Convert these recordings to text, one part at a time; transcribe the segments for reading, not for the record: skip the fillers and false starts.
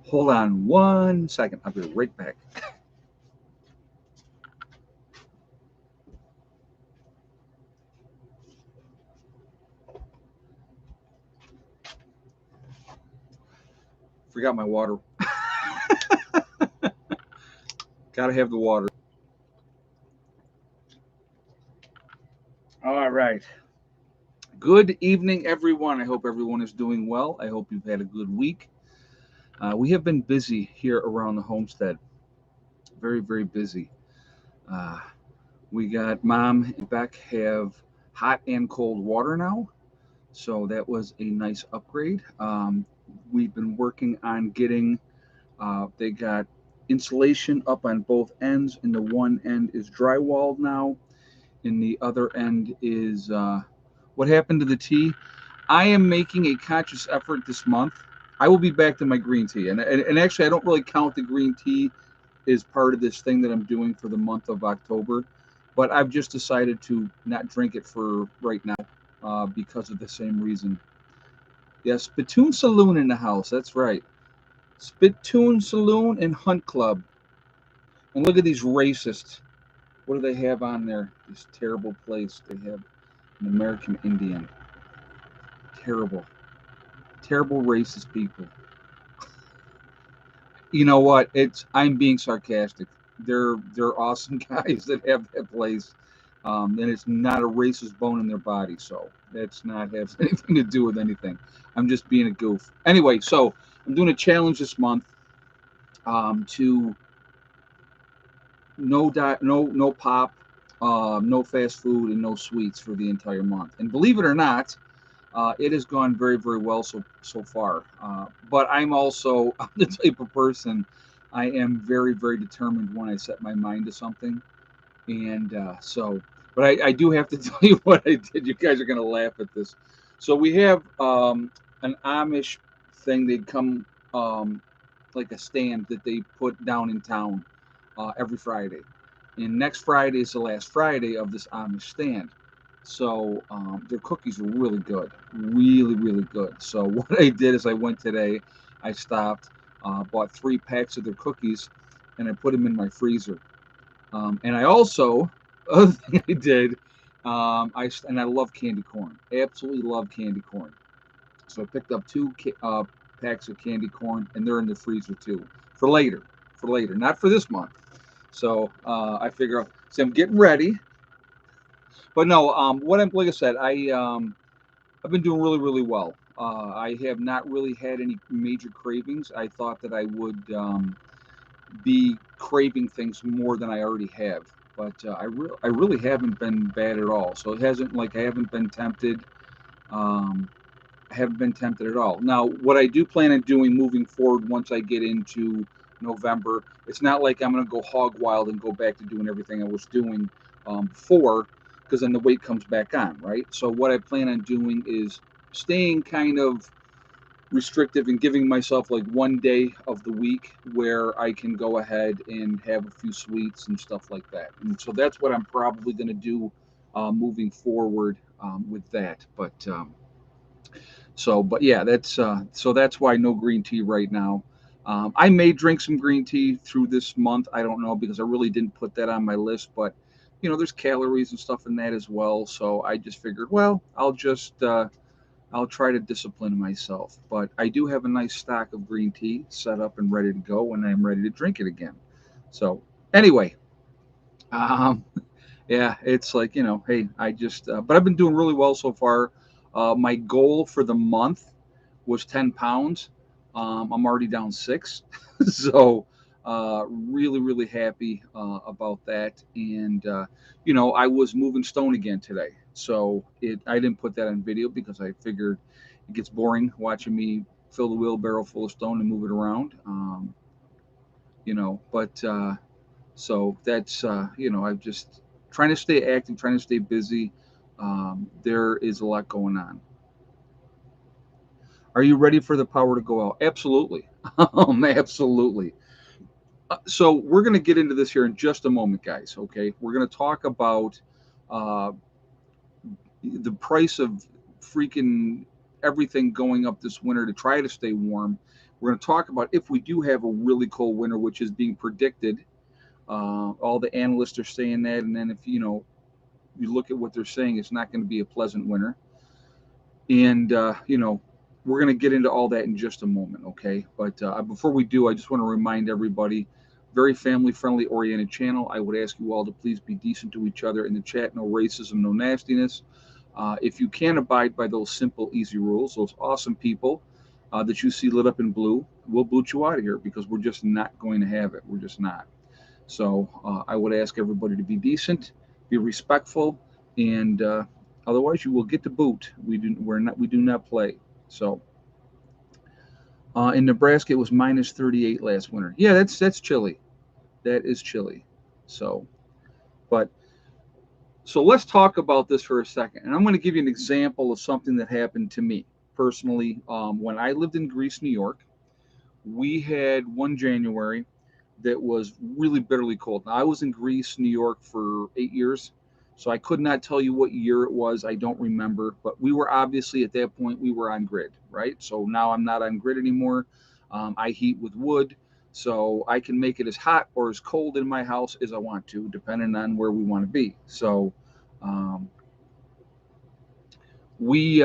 Hold on 1 second. I'll be right back. Forgot my water. Gotta have the water. All right. Good evening, everyone. I hope everyone is doing well. I hope you've had a good week. We have been busy here around the homestead. Very, very busy. Uh, we got Mom and Beck have hot and cold water now. So that was a nice upgrade. We've been working on getting, they got insulation up on both ends, and the one end is drywalled now, and the other end is what happened to the tea. I am making a conscious effort this month. I will be back to my green tea, and actually, I don't really count the green tea as part of this thing that I'm doing for the month of October, but I've just decided to not drink it for right now because of the same reason. Yes, Spittoon Saloon in the house. That's right. Spittoon Saloon and Hunt Club. And look at these racists. What do they have on there? This terrible place. They have an American Indian. Terrible. Terrible racist people. You know what? It's I'm being sarcastic. They're awesome guys that have that place, and it's not a racist bone in their body. So that's not have anything to do with anything. I'm just being a goof. Anyway, so I'm doing a challenge this month to no pop, no fast food, and no sweets for the entire month. And believe it or not, it has gone very, very well so far. But I'm also I'm the type of person. I am very, very determined when I set my mind to something, and But I do have to tell you what I did. You guys are gonna laugh at this. So we have an Amish thing. They'd come like a stand that they put down in town every Friday. And next Friday is the last Friday of this Amish stand. So their cookies are really good, really, really good. So what I did is I went today, I stopped, bought 3 packs of their cookies, and I put them in my freezer. And I also, other thing I did, I love candy corn, absolutely love candy corn. So I picked up 2 packs of candy corn, and they're in the freezer too for later, not for this month. So I figure, so I'm getting ready. But no, what I'm like I said, I've been doing really really well. I have not really had any major cravings. I thought that I would be craving things more than I already have, but I really haven't been bad at all. So it hasn't like I haven't been tempted. Um, I haven't been tempted at all. Now, what I do plan on doing moving forward once I get into November, it's not like I'm going to go hog wild and go back to doing everything I was doing before, because then the weight comes back on, right? So what I plan on doing is staying kind of restrictive and giving myself like one day of the week where I can go ahead and have a few sweets and stuff like that. And so that's what I'm probably going to do moving forward with that. But yeah, that's why no green tea right now. I may drink some green tea through this month. I don't know because I really didn't put that on my list, but there's calories and stuff in that as well. So I just figured, well, I'll try to discipline myself. But I do have a nice stock of green tea set up and ready to go, and I'm ready to drink it again. So anyway, um, yeah, it's like, hey, but I've been doing really well so far. My goal for the month was 10 pounds. I'm already down 6. So, really, really happy about that. And, I was moving stone again today. So, I didn't put that on video because I figured it gets boring watching me fill the wheelbarrow full of stone and move it around. But so that's I'm just trying to stay active, trying to stay busy. There is a lot going on. Are you ready for the power to go out? Absolutely. Absolutely. So we're going to get into this here in just a moment, guys. Okay, we're going to talk about uh, the price of freaking everything going up this winter to try to stay warm. We're going to talk about if we do have a really cold winter, which is being predicted. All the analysts are saying that, and then if you look at what they're saying, it's not going to be a pleasant winter. And we're going to get into all that in just a moment, okay? But before we do, I just want to remind everybody, very family friendly oriented channel. I would ask you all to please be decent to each other in the chat. No racism, no nastiness. If you can abide by those simple, easy rules, those awesome people that you see lit up in blue, we'll boot you out of here because we're just not going to have it. We're just not. So I would ask everybody to be decent, be respectful, and otherwise you will get the boot. We do not play. So in Nebraska, it was minus 38 last winter. Yeah, that's chilly. That is chilly. So, but so let's talk about this for a second, and I'm going to give you an example of something that happened to me personally. When I lived in Greece, New York, we had one January that was really bitterly cold. Now, I was in Greece, New York for 8 years, so I could not tell you what year it was. I don't remember, but we were obviously at that point we were on grid, right? So now I'm not on grid anymore. I heat with wood, so I can make it as hot or as cold in my house as I want to, depending on where we want to be. So um, we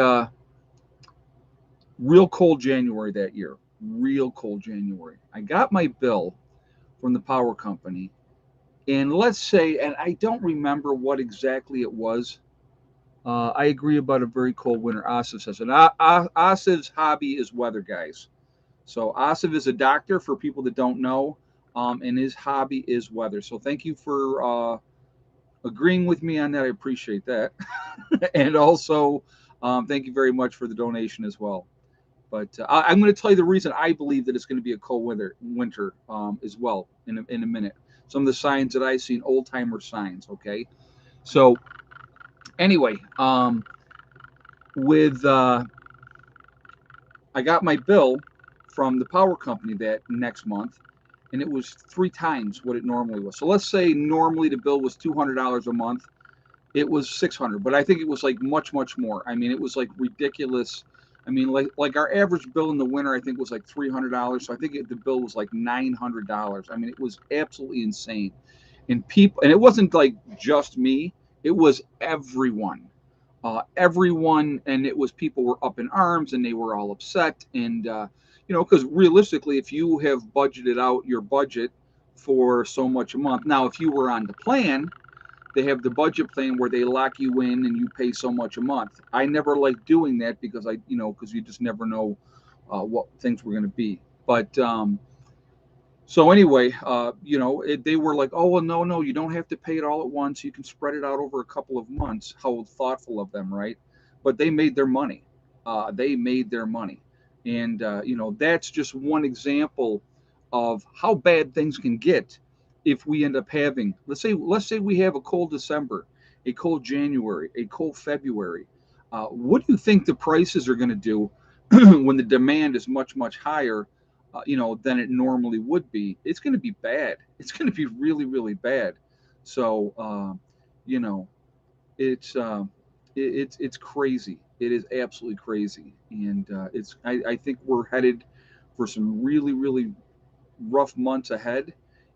real cold January that year, real cold January. I got my bill from the power company. And let's say, and I don't remember what exactly it was. I agree about a very cold winter. Asif says, and Asif's hobby is weather, guys. So Asif is a doctor for people that don't know, and his hobby is weather. So thank you for agreeing with me on that. I appreciate that. And also, thank you very much for the donation as well. But I'm going to tell you the reason I believe that it's going to be a cold winter as well in a minute. Some of the signs that I've seen, old timer signs. Okay, so anyway, with I got my bill from the power company that next month, and it was 3 times what it normally was. So let's say normally the bill was $200 a month. It was 600, but I think it was like much more. I mean, it was like ridiculous. I mean, like our average bill in the winter, I think was like $300. So I think the bill was like $900. I mean, it was absolutely insane. And people, and it wasn't like just me; it was everyone, everyone, and it was people were up in arms and they were all upset. And because realistically, if you have budgeted out your budget for so much a month, now if you were on the plan, they have the budget plan where they lock you in and you pay so much a month. I never liked doing that because because you just never know what things were going to be. But so anyway, they were like, oh, well, no, you don't have to pay it all at once. You can spread it out over a couple of months. How thoughtful of them, right? But they made their money. They made their money. And, that's just one example of how bad things can get if we end up having, let's say we have a cold December, a cold January, a cold February. What do you think the prices are going to do when the demand is much higher, than it normally would be? It's going to be bad. It's going to be really bad. So, you know, it's it's crazy. It is absolutely crazy, and I think we're headed for some really rough months ahead.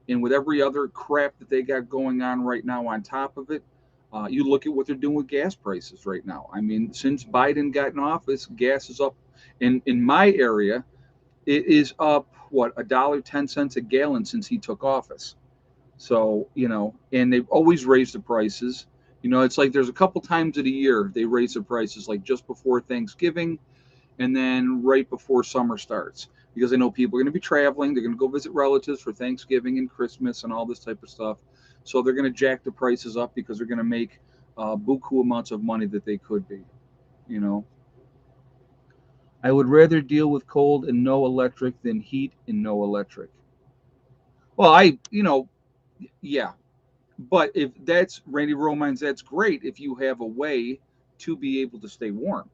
And with every other crap that they got going on right now on top of it, you look at what they're doing with gas prices right now. I mean, since Biden got in office, gas is up. In my area, it is up what, $1.10 a gallon since he took office. So and they've always raised the prices. It's like there's a couple times of the year they raise the prices, like just before Thanksgiving and then right before summer starts, because they know people are going to be traveling. They're going to go visit relatives for Thanksgiving and Christmas and all this type of stuff. So they're going to jack the prices up because they're going to make buku amounts of money that they could be. You know, I would rather deal with cold and no electric than heat and no electric. Well, yeah. But if that's Randy Romines, that's great if you have a way to be able to stay warm.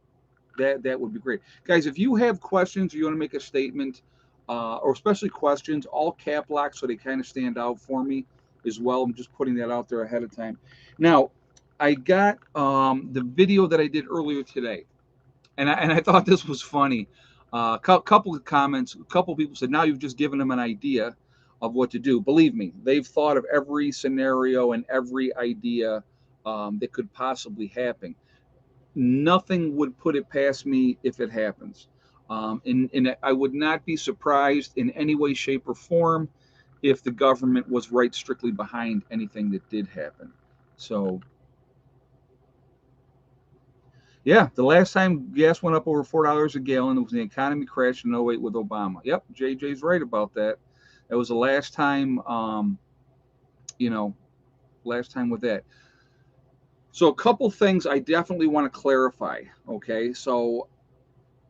That would be great, guys. If you have questions, or you want to make a statement, or especially questions, all cap lock so they kind of stand out for me as well. I'm just putting that out there ahead of time. Now, I got the video that I did earlier today. And I thought this was funny. Couple of comments, a couple of people said, now you've just given them an idea of what to do. Believe me, they've thought of every scenario and every idea that could possibly happen. Nothing would put it past me if it happens. And I would not be surprised in any way, shape, or form if the government was right strictly behind anything that did happen. So, yeah, the last time gas went up over $4 a gallon, it was the economy crashed in '08 with Obama. Yep, JJ's right about that. That was the last time, you know, last time with that. So, a couple things I definitely want to clarify. Okay, so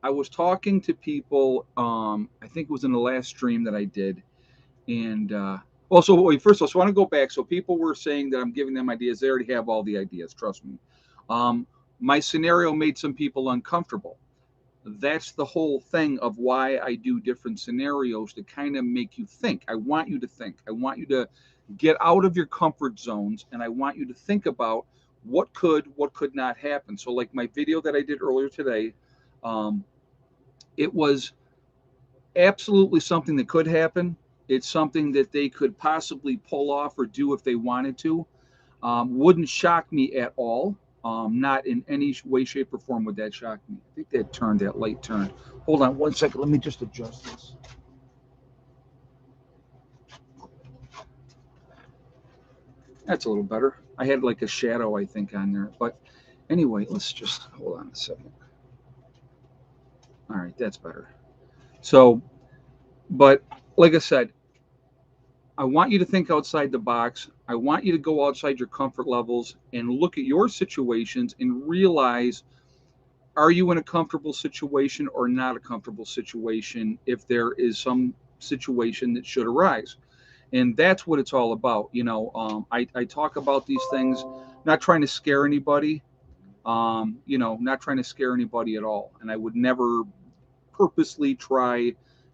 I was talking to people. I think it was in the last stream that I did, and well, so wait, first of all, so I want to go back. So people were saying that I'm giving them ideas. They already have all the ideas. Trust me. Um, my scenario made some people uncomfortable. That's the whole thing of why I do different scenarios to kind of make you think. I want you to think. I want you to get out of your comfort zones, and I want you to think about what could not happen. So, like my video that I did earlier today, um, it was absolutely something that could happen. It's something that they could possibly pull off or do if they wanted to. Wouldn't shock me at all. Not in any way, shape, or form would that shock me. I think that light turned. Hold on 1 second. Let me just adjust this. That's a little better. I had like a shadow, I think, on there. But anyway, let's just hold on a second. All right, that's better. So, but like I said, I want you to think outside the box. I want you to go outside your comfort levels and look at your situations and realize, are you in a comfortable situation or not a comfortable situation if there is some situation that should arise. And that's what it's all about. I talk about these things, not trying to scare anybody, not trying to scare anybody at all. And I would never purposely try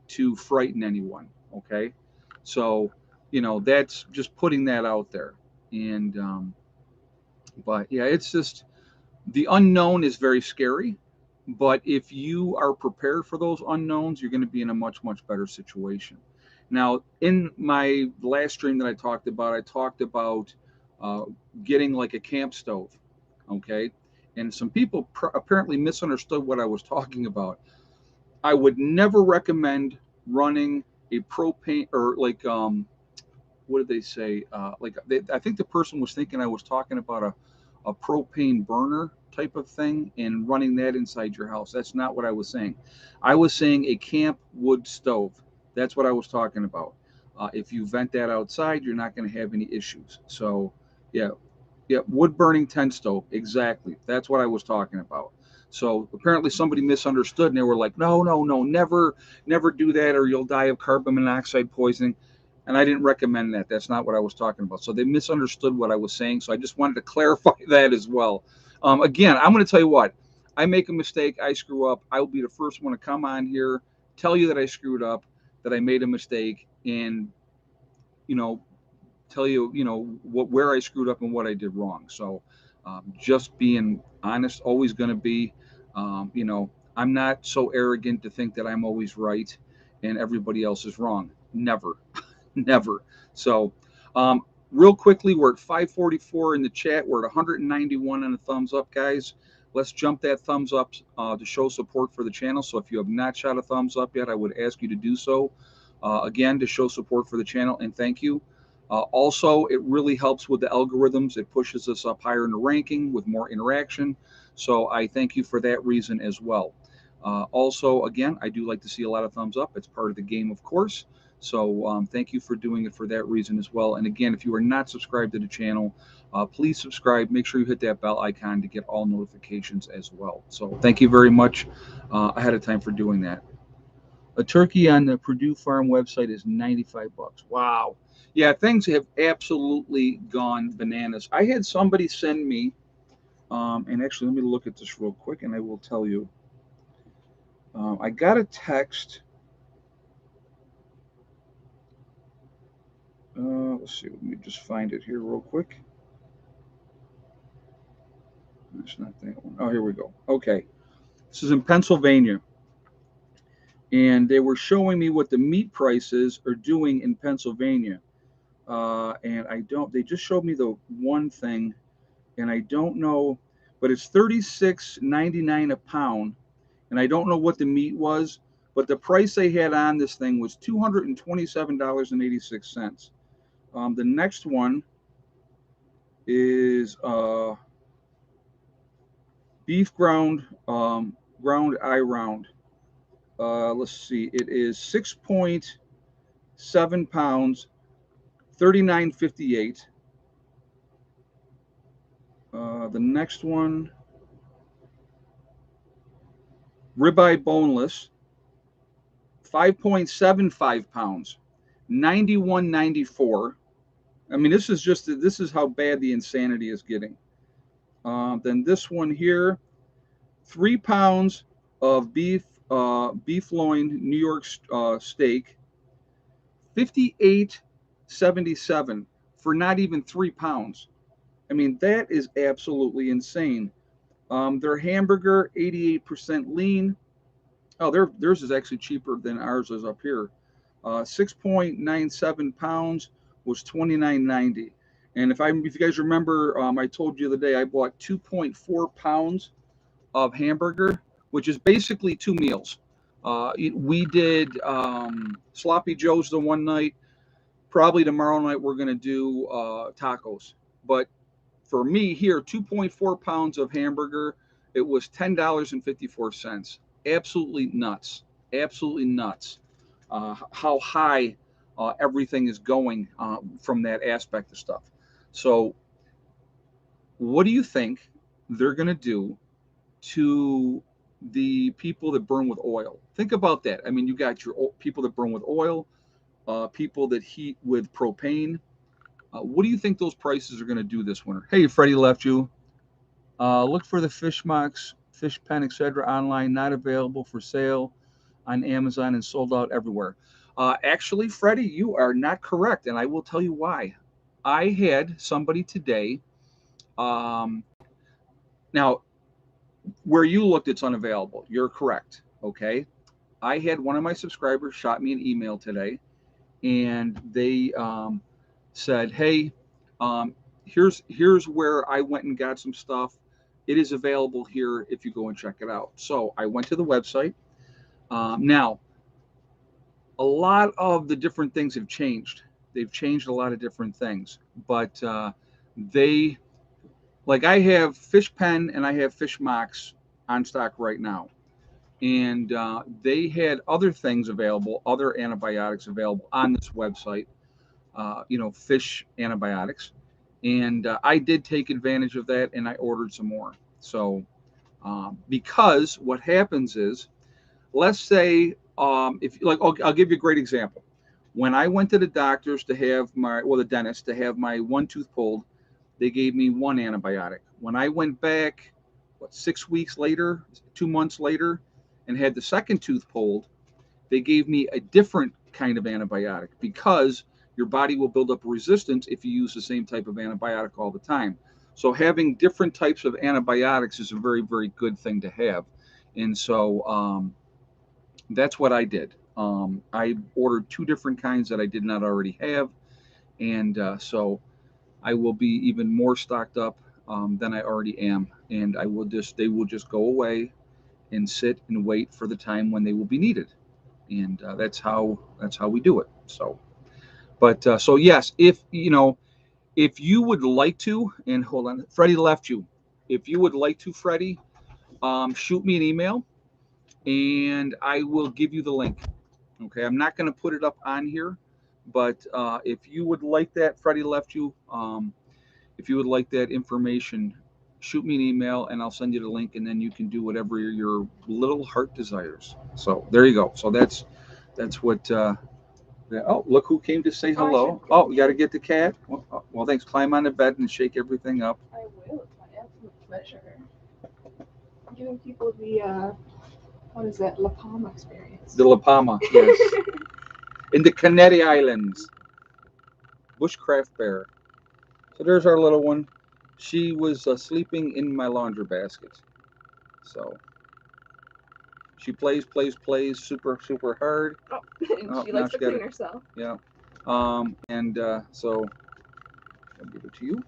to frighten anyone. Okay. So, that's just putting that out there. And, but yeah, it's just the unknown is very scary. But if you are prepared for those unknowns, you're going to be in a much, much better situation. Now, in my last stream that I talked about uh, getting like a camp stove. Okay. And some people apparently misunderstood what I was talking about. I would never recommend running a propane or like what did they say? I think the person was thinking I was talking about a propane burner type of thing and running that inside your house. That's not what I was saying. I was saying a camp wood stove. That's what I was talking about. If you vent that outside, you're not going to have any issues. So, yeah, yeah, wood burning tent stove. Exactly. That's what I was talking about. So apparently somebody misunderstood and they were like, no, no, no, never, never do that or you'll die of carbon monoxide poisoning. And I didn't recommend that. That's not what I was talking about. So they misunderstood what I was saying. So I just wanted to clarify that as well. Again, I'm going to tell you what, I make a mistake, I screw up. I will be the first one to come on here, tell you that I screwed up, that I made a mistake, and, you know, tell you, where I screwed up and what I did wrong. So just being honest, always going to be, I'm not so arrogant to think that I'm always right and everybody else is wrong. Never, never. So, real quickly, we're at 544 in the chat. We're at 191 on the thumbs up, guys. Let's jump that thumbs up to show support for the channel. So if you have not shot a thumbs up yet, I would ask you to do so. Again, to show support for the channel, and thank you. Also, it really helps with the algorithms. It pushes us up higher in the ranking with more interaction. So I thank you for that reason as well. Also, again, I do like to see a lot of thumbs up. It's part of the game, of course. So thank you for doing it for that reason as well. And again, if you are not subscribed to the channel, please subscribe. Make sure you hit that bell icon to get all notifications as well. So thank you very much ahead of time for doing that. A turkey on the Purdue Farm website is 95 bucks. Wow. Yeah, things have absolutely gone bananas. I had somebody send me, and actually, let me look at this real quick, and I will tell you. I got a text. Let's see. Let me just find it here real quick. That's not that one. Oh, here we go. Okay. This is in Pennsylvania. And they were showing me what the meat prices are doing in Pennsylvania. And they just showed me the one thing, and I don't know, but it's $36.99 a pound. And I don't know what the meat was, but the price they had on this thing was $227.86. The next one is beef ground eye round. Let's see, it is 6.7 pounds, 39.58. The next one, ribeye boneless, 5.75 pounds, 91.94. I mean, this is how bad the insanity is getting. Then this one here, 3 pounds of beef loin New York steak, 58.77 for not even 3 pounds. I mean, that is absolutely insane. Their hamburger, 88% lean. Oh, theirs is actually cheaper than ours is up here. 6.97 pounds was 29.90. And if you guys remember, I told you the other day I bought 2.4 pounds of hamburger, which is basically 2 meals. We did sloppy joes the one night. Probably tomorrow night we're gonna do tacos. But for me here, 2.4 pounds of hamburger, it was $10.54. Absolutely nuts. Absolutely nuts. How high everything is going from that aspect of stuff. So, what do you think they're going to do to the people that burn with oil? Think about that. I mean, you got your people that burn with oil, people that heat with propane. What do you think those prices are going to do this winter? Hey, Freddie left you. Look for the fish mocks, fish pen, etc. online, not available for sale on Amazon and sold out everywhere. Actually, Freddie, you are not correct, and I will tell you why. I had somebody today. Um, Now, where you looked, it's unavailable. You're correct. Okay. I had one of my subscribers shot me an email today, and they said, "Hey, um, here's where I went and got some stuff. It is available here if you go and check it out." So I went to the website. Now, a lot of the different things have changed. They've changed a lot of different things, but they like I have Fish Pen and I have Fish Mox on stock right now, and they had other things available, other antibiotics available on this website. Fish antibiotics, and I did take advantage of that, and I ordered some more. So, because what happens is, let's say, if like, I'll give you a great example. When I went to the doctors to have the dentist to have my one tooth pulled, they gave me one antibiotic. When I went back, 6 weeks later, 2 months later, and had the second tooth pulled, they gave me a different kind of antibiotic because your body will build up resistance if you use the same type of antibiotic all the time. So having different types of antibiotics is a very, very good thing to have. And so that's what I did. I ordered two different kinds that I did not already have. And so I will be even more stocked up than I already am. And they will just go away and sit and wait for the time when they will be needed. And that's how we do it. So, but so yes, if you would like to, and hold on, Freddie left you. If you would like to, Freddie, shoot me an email, and I will give you the link. Okay, I'm not going to put it up on here, but if you would like that, Freddie left you. If you would like that information, shoot me an email, and I'll send you the link, and then you can do whatever your little heart desires. So there you go. So that's what. Oh, look who came to say hello. Oh, you got to get the cat. Well, thanks. Climb on the bed and shake everything up. I will. It's my absolute pleasure. I'm giving people the what is that, La Palma experience. The La Palma, yes. In the Canary Islands. Bushcraft bear. So there's our little one. She was sleeping in my laundry basket. So She plays super hard. Oh, Oh, she now likes she to got clean it. herself. Yeah. And so I'll give it to you.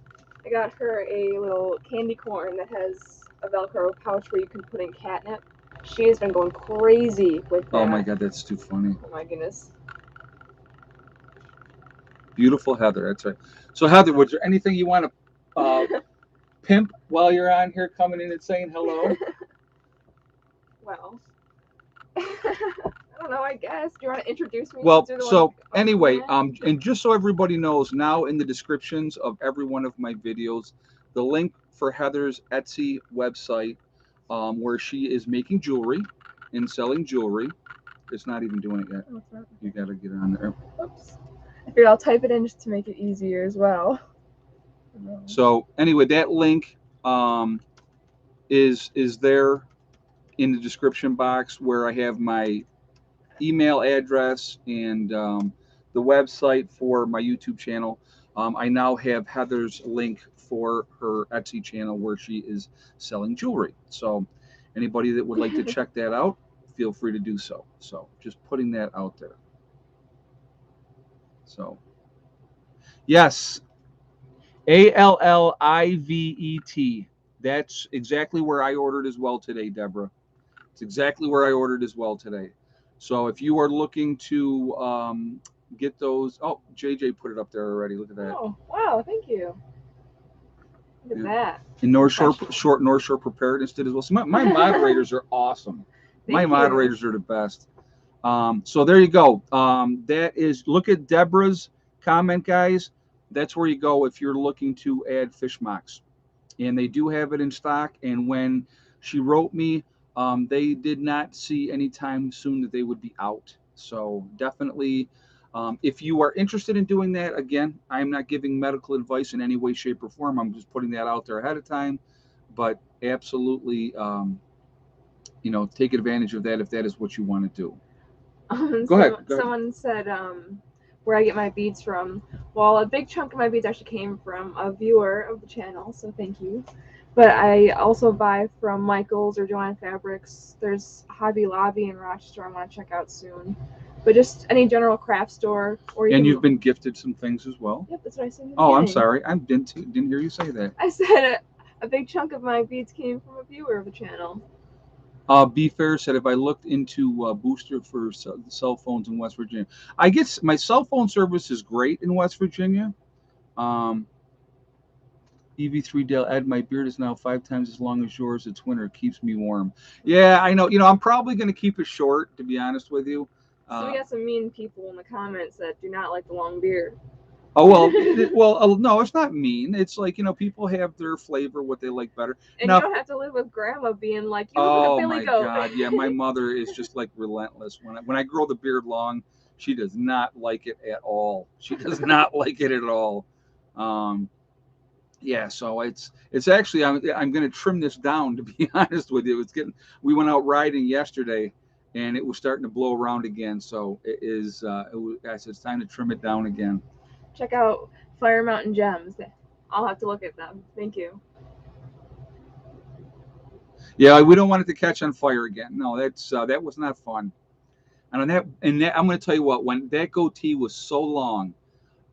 I got her a little candy corn that has a Velcro pouch where you can put in catnip. She has been going crazy with Oh my that. God, that's too funny. Oh my goodness. Beautiful Heather. That's right. So Heather, was there anything you want to pimp while you're on here, coming in and saying hello? Well, I don't know. I guess. Do you want to introduce me since Well, you're the one so opening anyway, it? and just so everybody knows, now in the descriptions of every one of my videos, the link for Heather's Etsy website, where she is making jewelry and selling jewelry. It's not even doing it yet. Oh, it's not. You got to get it on there. Oops. I figured I'll type it in just to make it easier as well. So anyway, that link is there in the description box where I have my email address and the website for my YouTube channel. I now have Heather's link for her Etsy channel where she is selling jewelry. So anybody that would like to check that out, feel free to do so. So just putting that out there. So yes, Allivet. That's exactly where I ordered as well today, Deborah. It's exactly where I ordered as well today. So if you are looking to get those, oh, JJ put it up there already. Look at that. Oh, wow. Thank you. Look at that. And North Shore Preparedness did as well. So my moderators are awesome. My moderators are the best. So there you go. That is, look at Deborah's comment, guys. That's where you go if you're looking to add fish mocks. And they do have it in stock. And when she wrote me, they did not see anytime soon that they would be out. So definitely, if you are interested in doing that, again, I'm not giving medical advice in any way, shape, or form. I'm just putting that out there ahead of time. But absolutely, take advantage of that if that is what you want to do. Go ahead. Someone said where I get my beads from. Well, a big chunk of my beads actually came from a viewer of the channel, so thank you. But I also buy from Michael's or Joanne Fabrics. There's Hobby Lobby in Rochester I want to check out soon. But just any general craft store. You've been gifted some things as well? Yep, that's what I said in the beginning. I'm sorry. I didn't hear you say that. I said a big chunk of my beads came from a viewer of the channel. B Fair said, if I looked into booster for cell phones in West Virginia, I guess my cell phone service is great in West Virginia. EV3 Dale Ed, my beard is now 5 times as long as yours. It's winter. It keeps me warm. Yeah, I know. I'm probably going to keep it short, to be honest with you. So we got some mean people in the comments that do not like the long beard. Oh, well, no, it's not mean. It's like, people have their flavor, what they like better. And now, you don't have to live with grandma being like, you look like a billy goat. Oh my God, yeah, my mother is just like relentless. When I grow the beard long, she does not like it at all. She does not like it at all. Yeah, so it's actually, I'm going to trim this down, to be honest with you. We went out riding yesterday and it was starting to blow around again. So it's time to trim it down again. Check out Fire Mountain Gems. I'll have to look at them. Thank you. Yeah, we don't want it to catch on fire again. No, that was not fun. And I'm going to tell you what, when that goatee was so long,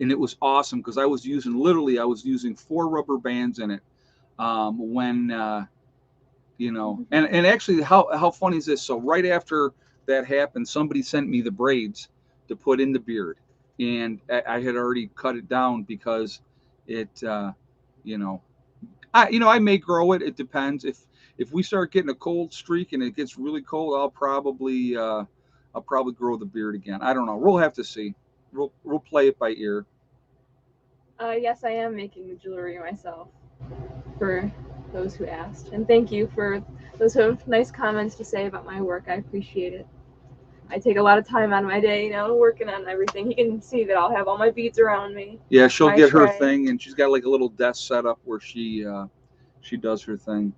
and it was awesome because I was using 4 rubber bands in it. And actually, how funny is this? So right after that happened, somebody sent me the braids to put in the beard, and I had already cut it down because it, I may grow it. It depends. If we start getting a cold streak and it gets really cold, I'll probably grow the beard again. I don't know. We'll have to see. We'll play it by ear. Yes, I am making the jewelry myself, for those who asked. And thank you for those who have nice comments to say about my work. I appreciate it. I take a lot of time out of my day, working on everything. You can see that I'll have all my beads around me. Yeah, she'll get her thing, and she's got like a little desk set up where she does her thing.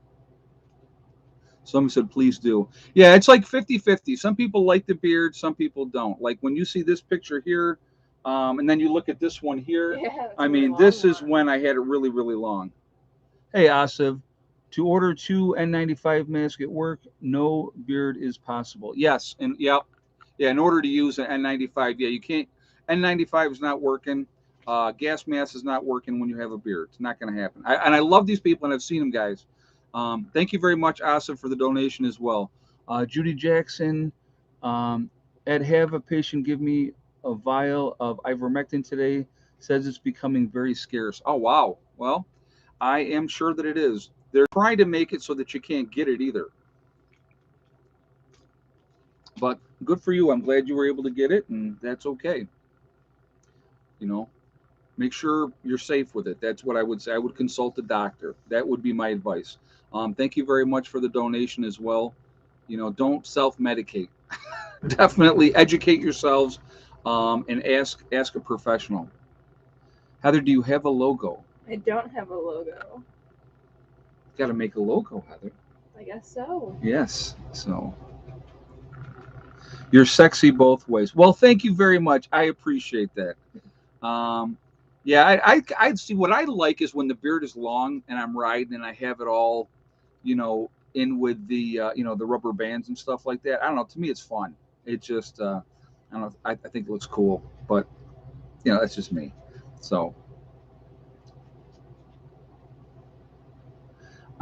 Someone said, please do. Yeah, it's like 50-50. Some people like the beard, some people don't. Like when you see this picture here, and then you look at this one here. Yeah, I mean, this is when I had it really, really long. Hey, Asiv. To order 2 N95 masks at work, no beard is possible. Yes, and yeah. In order to use an N95, yeah, you can't. N95 is not working. Gas mask is not working when you have a beard. It's not going to happen. And I love these people, and I've seen them, guys. Thank you very much, Asa, for the donation as well. Judy Jackson, Ed, have a patient give me a vial of ivermectin today. Says it's becoming very scarce. Oh wow. Well, I am sure that it is. They're trying to make it so that you can't get it either. But good for you. I'm glad you were able to get it, and that's okay. You know, make sure you're safe with it. That's what I would say. I would consult a doctor. That would be my advice. Thank you very much for the donation as well. Don't self-medicate. Definitely educate yourselves, and ask a professional. Heather, do you have a logo? I don't have a logo. Got to make a logo, Heather. I guess so. Yes. So you're sexy both ways. Well, thank you very much. I appreciate that. Yeah, I see. What I like is when the beard is long and I'm riding and I have it all, in with the rubber bands and stuff like that. I don't know. To me, it's fun. It just, I don't know. I think it looks cool, but that's just me. So,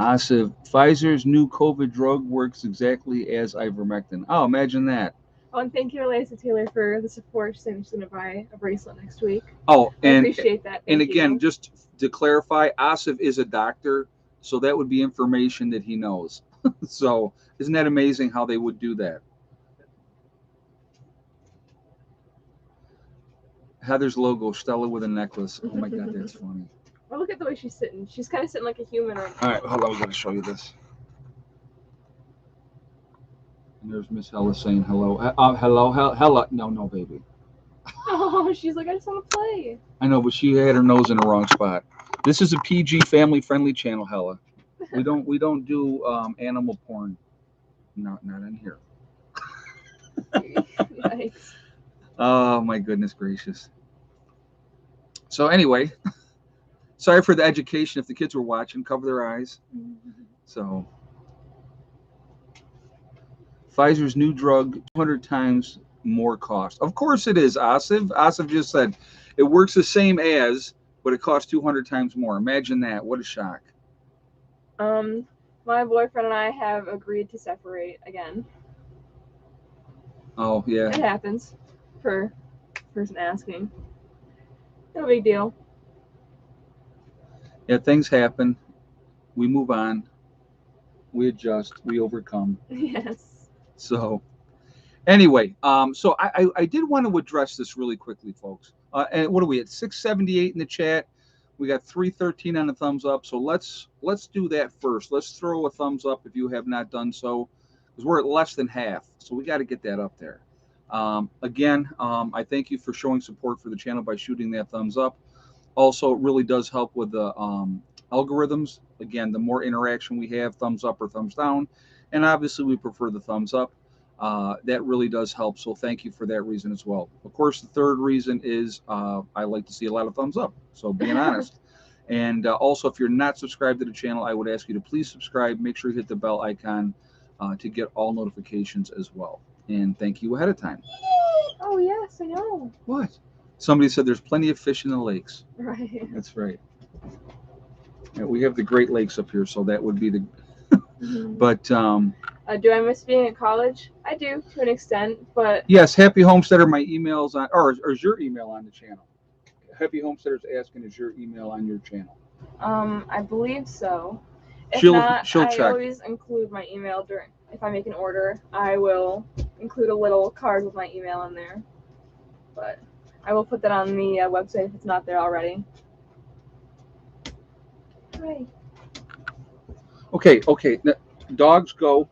Asif, Pfizer's new COVID drug works exactly as ivermectin. Oh, imagine that. Oh, and thank you, Eliza Taylor, for the support. She's saying she's going to buy a bracelet next week. Oh, I appreciate that. And Thank again, you. just to clarify, Asif is a doctor, so that would be information that he knows. So, isn't that amazing how they would do that? Heather's logo, Stella with a necklace. Oh my God, that's funny. Well, look at the way she's sitting. She's kind of sitting like a human right now. All right, hold on, we got to show you this. And there's Miss Hella saying hello. Hello, Hella. No, baby. Oh, she's like, I just want to play. I know, but she had her nose in the wrong spot. This is a PG family-friendly channel, Hella. We don't do animal porn. Not in here. Yikes. Oh my goodness gracious. So anyway, sorry for the education. If the kids were watching, cover their eyes. So Pfizer's new drug, 200 times more cost. Of course it is, Asif. Asif just said it works the same as, but it costs 200 times more. Imagine that. What a shock. My boyfriend and I have agreed to separate again. Oh yeah. It happens. For person asking. No big deal. Yeah, things happen. We move on. We adjust. We overcome. Yes. So anyway, so I did want to address this really quickly, folks. And what are we at? 678 in the chat. We got 313 on the thumbs up. So let's do that first. Let's throw a thumbs up if you have not done so, because we're at less than half. So we got to get that up there. Again, I thank you for showing support for the channel by shooting that thumbs up. Also, it really does help with the algorithms. Again, the more interaction we have, thumbs up or thumbs down, and obviously we prefer the thumbs up. That really does help. So thank you for that reason as well. Of course, the third reason is I like to see a lot of thumbs up. So being honest. And also, if you're not subscribed to the channel, I would ask you to please subscribe. Make sure you hit the bell icon to get all notifications as well. And thank you ahead of time. Oh, yes, I know. What? Somebody said there's plenty of fish in the lakes. Right. That's right. Yeah, we have the Great Lakes up here, so that would be the. But do I miss being at college? I do, to an extent, but yes, Happy Homesteader. My email's on, or is your email on the channel? Happy Homesteader's asking, is your email on your channel? I believe so. If She'll not, check. I always include my email if I make an order. I will include a little card with my email in there, but I will put that on the website if it's not there already. Right. Okay. Dogs go.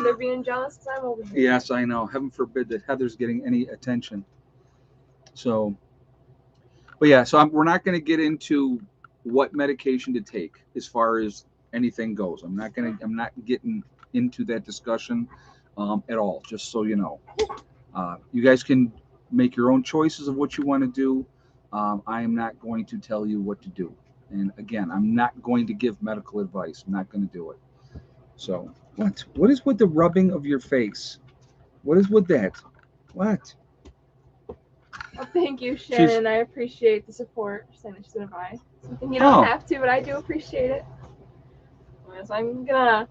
They're being jealous because I'm over here. Yes, I know. Heaven forbid that Heather's getting any attention. So, but yeah, so we're not going to get into what medication to take as far as anything goes. I'm not getting into that discussion at all. Just so you know, you guys can make your own choices of what you want to do. I am not going to tell you what to do. And again, I'm not going to give medical advice. I'm not going to do it. So, what? What is with the rubbing of your face? What is with that? What? Well, thank you, She's, Shannon. I appreciate the support. She's saying that she's gonna buy something. You don't oh, have to, but I do appreciate it. So I'm gonna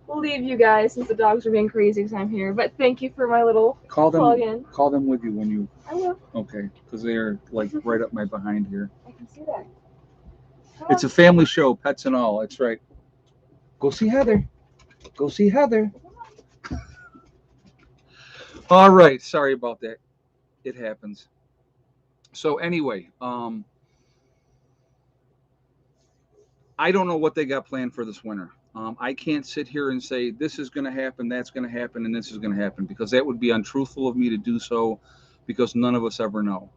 leave you guys since the dogs are being crazy because I'm here. But thank you for my little plug in. call them with you when you, I will. okay, because they're like right up my behind here. I can see that. It's a family show, pets and all. That's right. Go see Heather. Go see Heather. All right. Sorry about that. It happens. So anyway, I don't know what they got planned for this winter. I can't sit here and say this is going to happen, that's going to happen, and this is going to happen because that would be untruthful of me to do so because none of us ever know.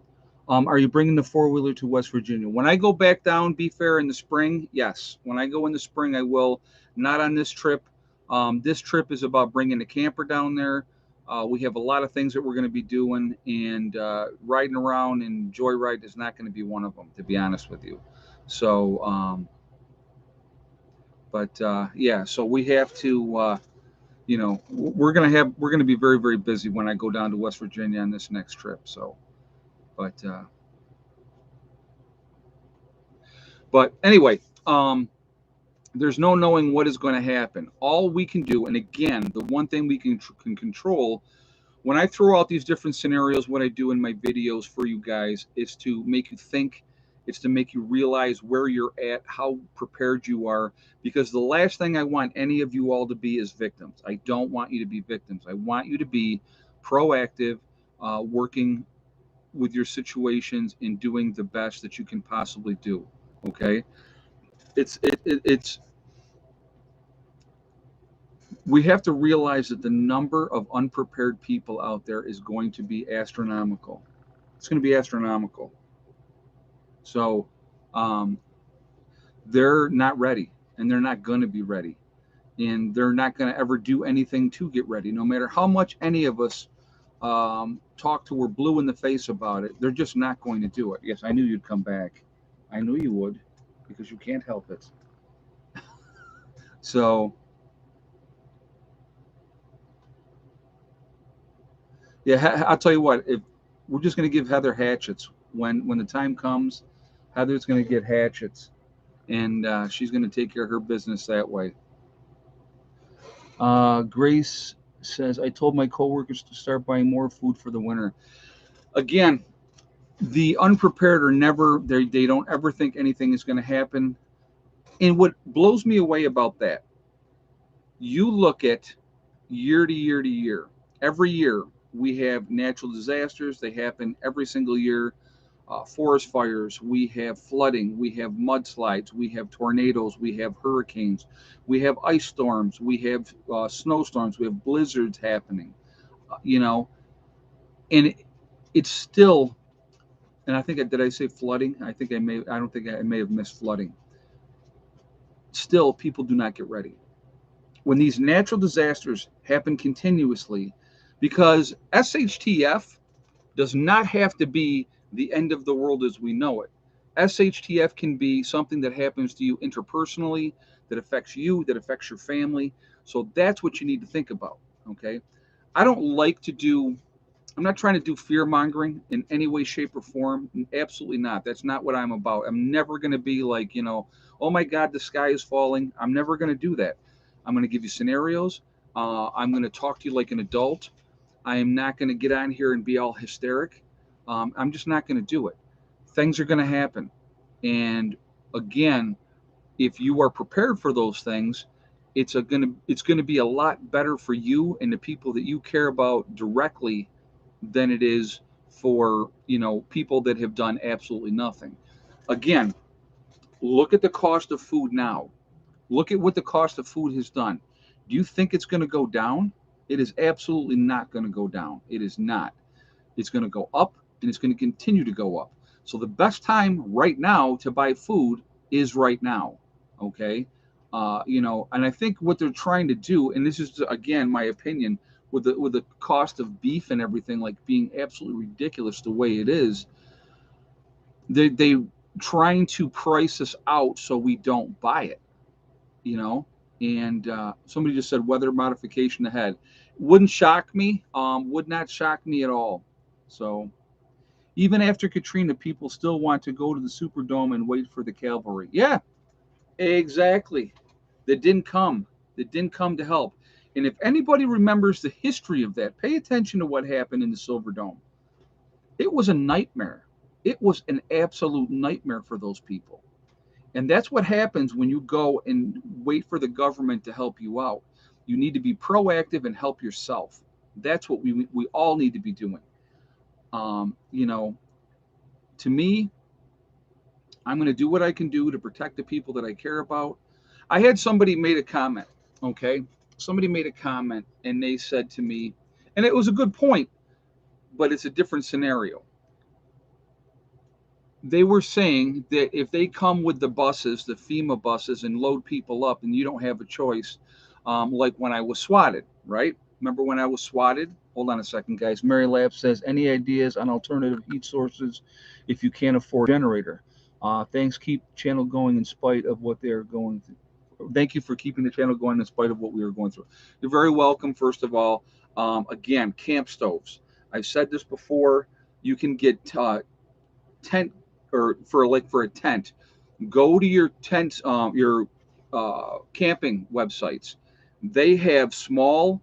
Are you bringing the four-wheeler to West Virginia? When I go back down, be fair, in the spring, yes. When I go in the spring, I will. Not on this trip. This trip is about bringing the camper down there. We have a lot of things that we're going to be doing, and riding around and joyride is not going to be one of them, to be honest with you. So, yeah, so we have to, we're gonna be very, very busy when I go down to West Virginia on this next trip. So, but anyway, there's no knowing what is going to happen. All we can do, and again, the one thing we can control when I throw out these different scenarios, what I do in my videos for you guys is to make you think. It's to make you realize where you're at, how prepared you are, because the last thing I want any of you all to be is victims. I don't want you to be victims. I want you to be proactive, working with your situations and doing the best that you can possibly do. Okay, it's we have to realize that the number of unprepared people out there is going to be astronomical. It's going to be astronomical. So um, they're not ready, and they're not going to be ready, and they're not going to ever do anything to get ready. No matter how much any of us talk to, we're blue in the face about it. They're just not going to do it. Yes, I knew you'd come back. I knew you would, because you can't help it. So yeah, I'll tell you what. If we're just going to give Heather hatchets when the time comes, Heather's going to get hatchets, and she's going to take care of her business that way. Grace says, I told my coworkers to start buying more food for the winter. Again, the unprepared are never, they don't ever think anything is going to happen. And what blows me away about that, you look at year to year to year, every year we have natural disasters. They happen every single year. Forest fires, we have flooding, we have mudslides, we have tornadoes, we have hurricanes, we have ice storms, we have snowstorms, we have blizzards happening, you know, and it's still, and I think, did I say flooding? I think I don't think I may have missed flooding. Still, people do not get ready. When these natural disasters happen continuously, because SHTF does not have to be the end of the world as we know it. SHTF can be something that happens to you interpersonally, that affects you, that affects your family. So that's what you need to think about. Okay. I don't like to do, I'm not trying to do fear mongering in any way, shape, or form. Absolutely not. That's not what I'm about. I'm never going to be like, oh my God, the sky is falling. I'm never going to do that. I'm going to give you scenarios. I'm going to talk to you like an adult. I am not going to get on here and be all hysteric. I'm just not going to do it. Things are going to happen. And again, if you are prepared for those things, it's going to be a lot better for you and the people that you care about directly than it is for, people that have done absolutely nothing. Again, look at the cost of food now. Look at what the cost of food has done. Do you think it's going to go down? It is absolutely not going to go down. It is not. It's going to go up, and it's going to continue to go up. So the best time right now to buy food is right now. Okay. And I think what they're trying to do, and this is again my opinion, with the cost of beef and everything like being absolutely ridiculous the way it is, they trying to price us out so we don't buy it, you know. And somebody just said weather modification ahead. Wouldn't shock me. Would not shock me at all. So even after Katrina, people still want to go to the Superdome and wait for the cavalry. Yeah, exactly. That didn't come. That didn't come to help. And if anybody remembers the history of that, pay attention to what happened in the Silver Dome. It was a nightmare. It was an absolute nightmare for those people. And that's what happens when you go and wait for the government to help you out. You need to be proactive and help yourself. That's what we all need to be doing. You know, to me, I'm going to do what I can do to protect the people that I care about. I had somebody made a comment, okay? Somebody made a comment and they said to me, and it was a good point, but it's a different scenario. They were saying that if they come with the buses, the FEMA buses, and load people up, and you don't have a choice, like when I was swatted, right? Remember when I was swatted? Hold on a second, guys. Mary Lab says, any ideas on alternative heat sources if you can't afford a generator? Thanks. Keep channel going in spite of what they're going through. Thank you for keeping the channel going in spite of what we were going through. You're very welcome, first of all. Again, camp stoves. I've said this before. You can get tent or for a tent, go to your tent your camping websites. They have small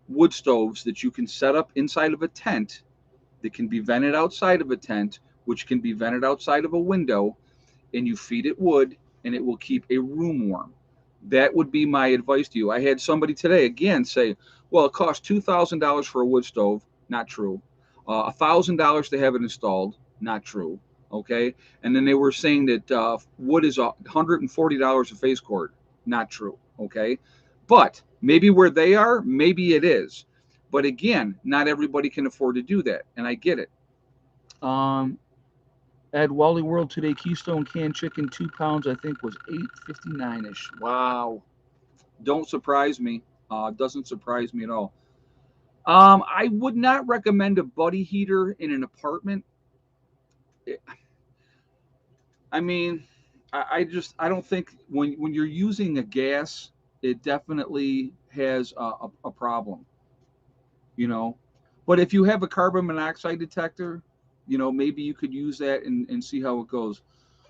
wood stoves that you can set up inside of a tent that can be vented outside of a tent, which can be vented outside of a window, and you feed it wood and it will keep a room warm. That would be my advice to you. I had somebody today again say, well, it costs $2,000 for a wood stove. Not true. $1,000 to have it installed. Not true. Okay. And then they were saying that wood is $140 a face cord. Not true. Okay. But maybe where they are, maybe it is. But again, not everybody can afford to do that. And I get it. Um, at Wally World today, Keystone canned chicken, 2 pounds, I think was 8.59 ish. Wow, don't surprise me. Doesn't surprise me at all. I would not recommend a buddy heater in an apartment. I mean, I don't think when you're using a gas, it definitely has a problem. You know, but if you have a carbon monoxide detector, maybe you could use that and see how it goes.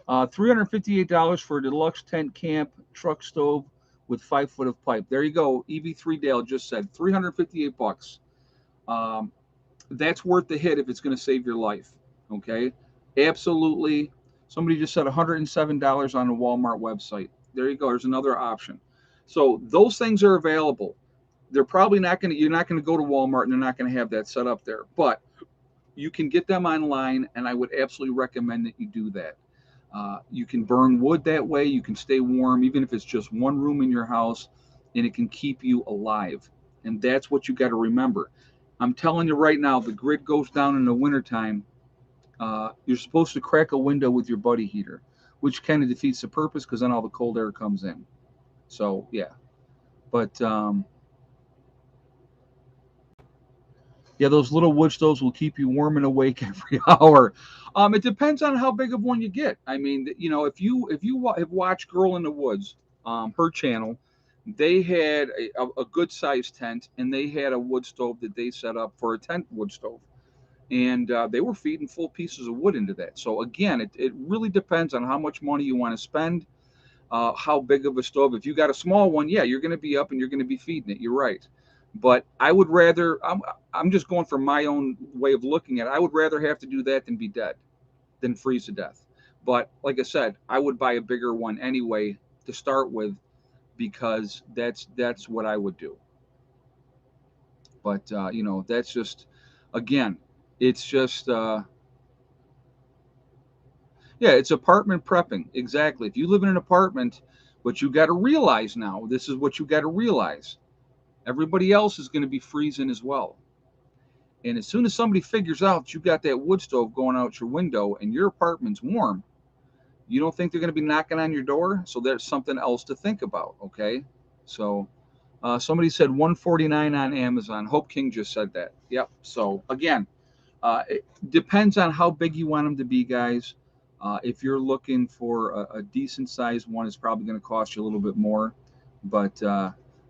$358 for a deluxe tent camp truck stove with 5 foot of pipe. There you go. EV3 Dale just said 358 bucks. Um, that's worth the hit if it's going to save your life. Okay, absolutely. Somebody just said $107 on the Walmart website. There you go. There's another option. So those things are available. They're probably not going to. You're not going to go to Walmart and they're not going to have that set up there. But you can get them online, and I would absolutely recommend that you do that. You can burn wood that way. You can stay warm, even if it's just one room in your house, and it can keep you alive. And that's what you got to remember. I'm telling you right now, the grid goes down in the wintertime. You're supposed to crack a window with your buddy heater, which kind of defeats the purpose because then all the cold air comes in. So, yeah. But yeah, those little wood stoves will keep you warm and awake every hour. It depends on how big of one you get. I mean, if you have watched Girl in the Woods, her channel, they had a good sized tent and they had a wood stove that they set up for a tent wood stove, and they were feeding full pieces of wood into that. So again, it really depends on how much money you want to spend, how big of a stove. If you got a small one, yeah, you're going to be up and you're going to be feeding it. You're right. But I would rather, I'm just going from my own way of looking at it. I would rather have to do that than be dead, than freeze to death. But like I said, I would buy a bigger one anyway to start with because that's what I would do. But that's just, again, it's just yeah, it's apartment prepping. Exactly. If you live in an apartment, but you got to realize now, this is what you got to realize. Everybody else is going to be freezing as well. And as soon as somebody figures out you got that wood stove going out your window and your apartment's warm, you don't think they're going to be knocking on your door? So there's something else to think about, okay? So somebody said 149 on Amazon. Hope King just said that. Yep. So again, it depends on how big you want them to be, guys. If you're looking for a decent sized one, it's probably going to cost you a little bit more. But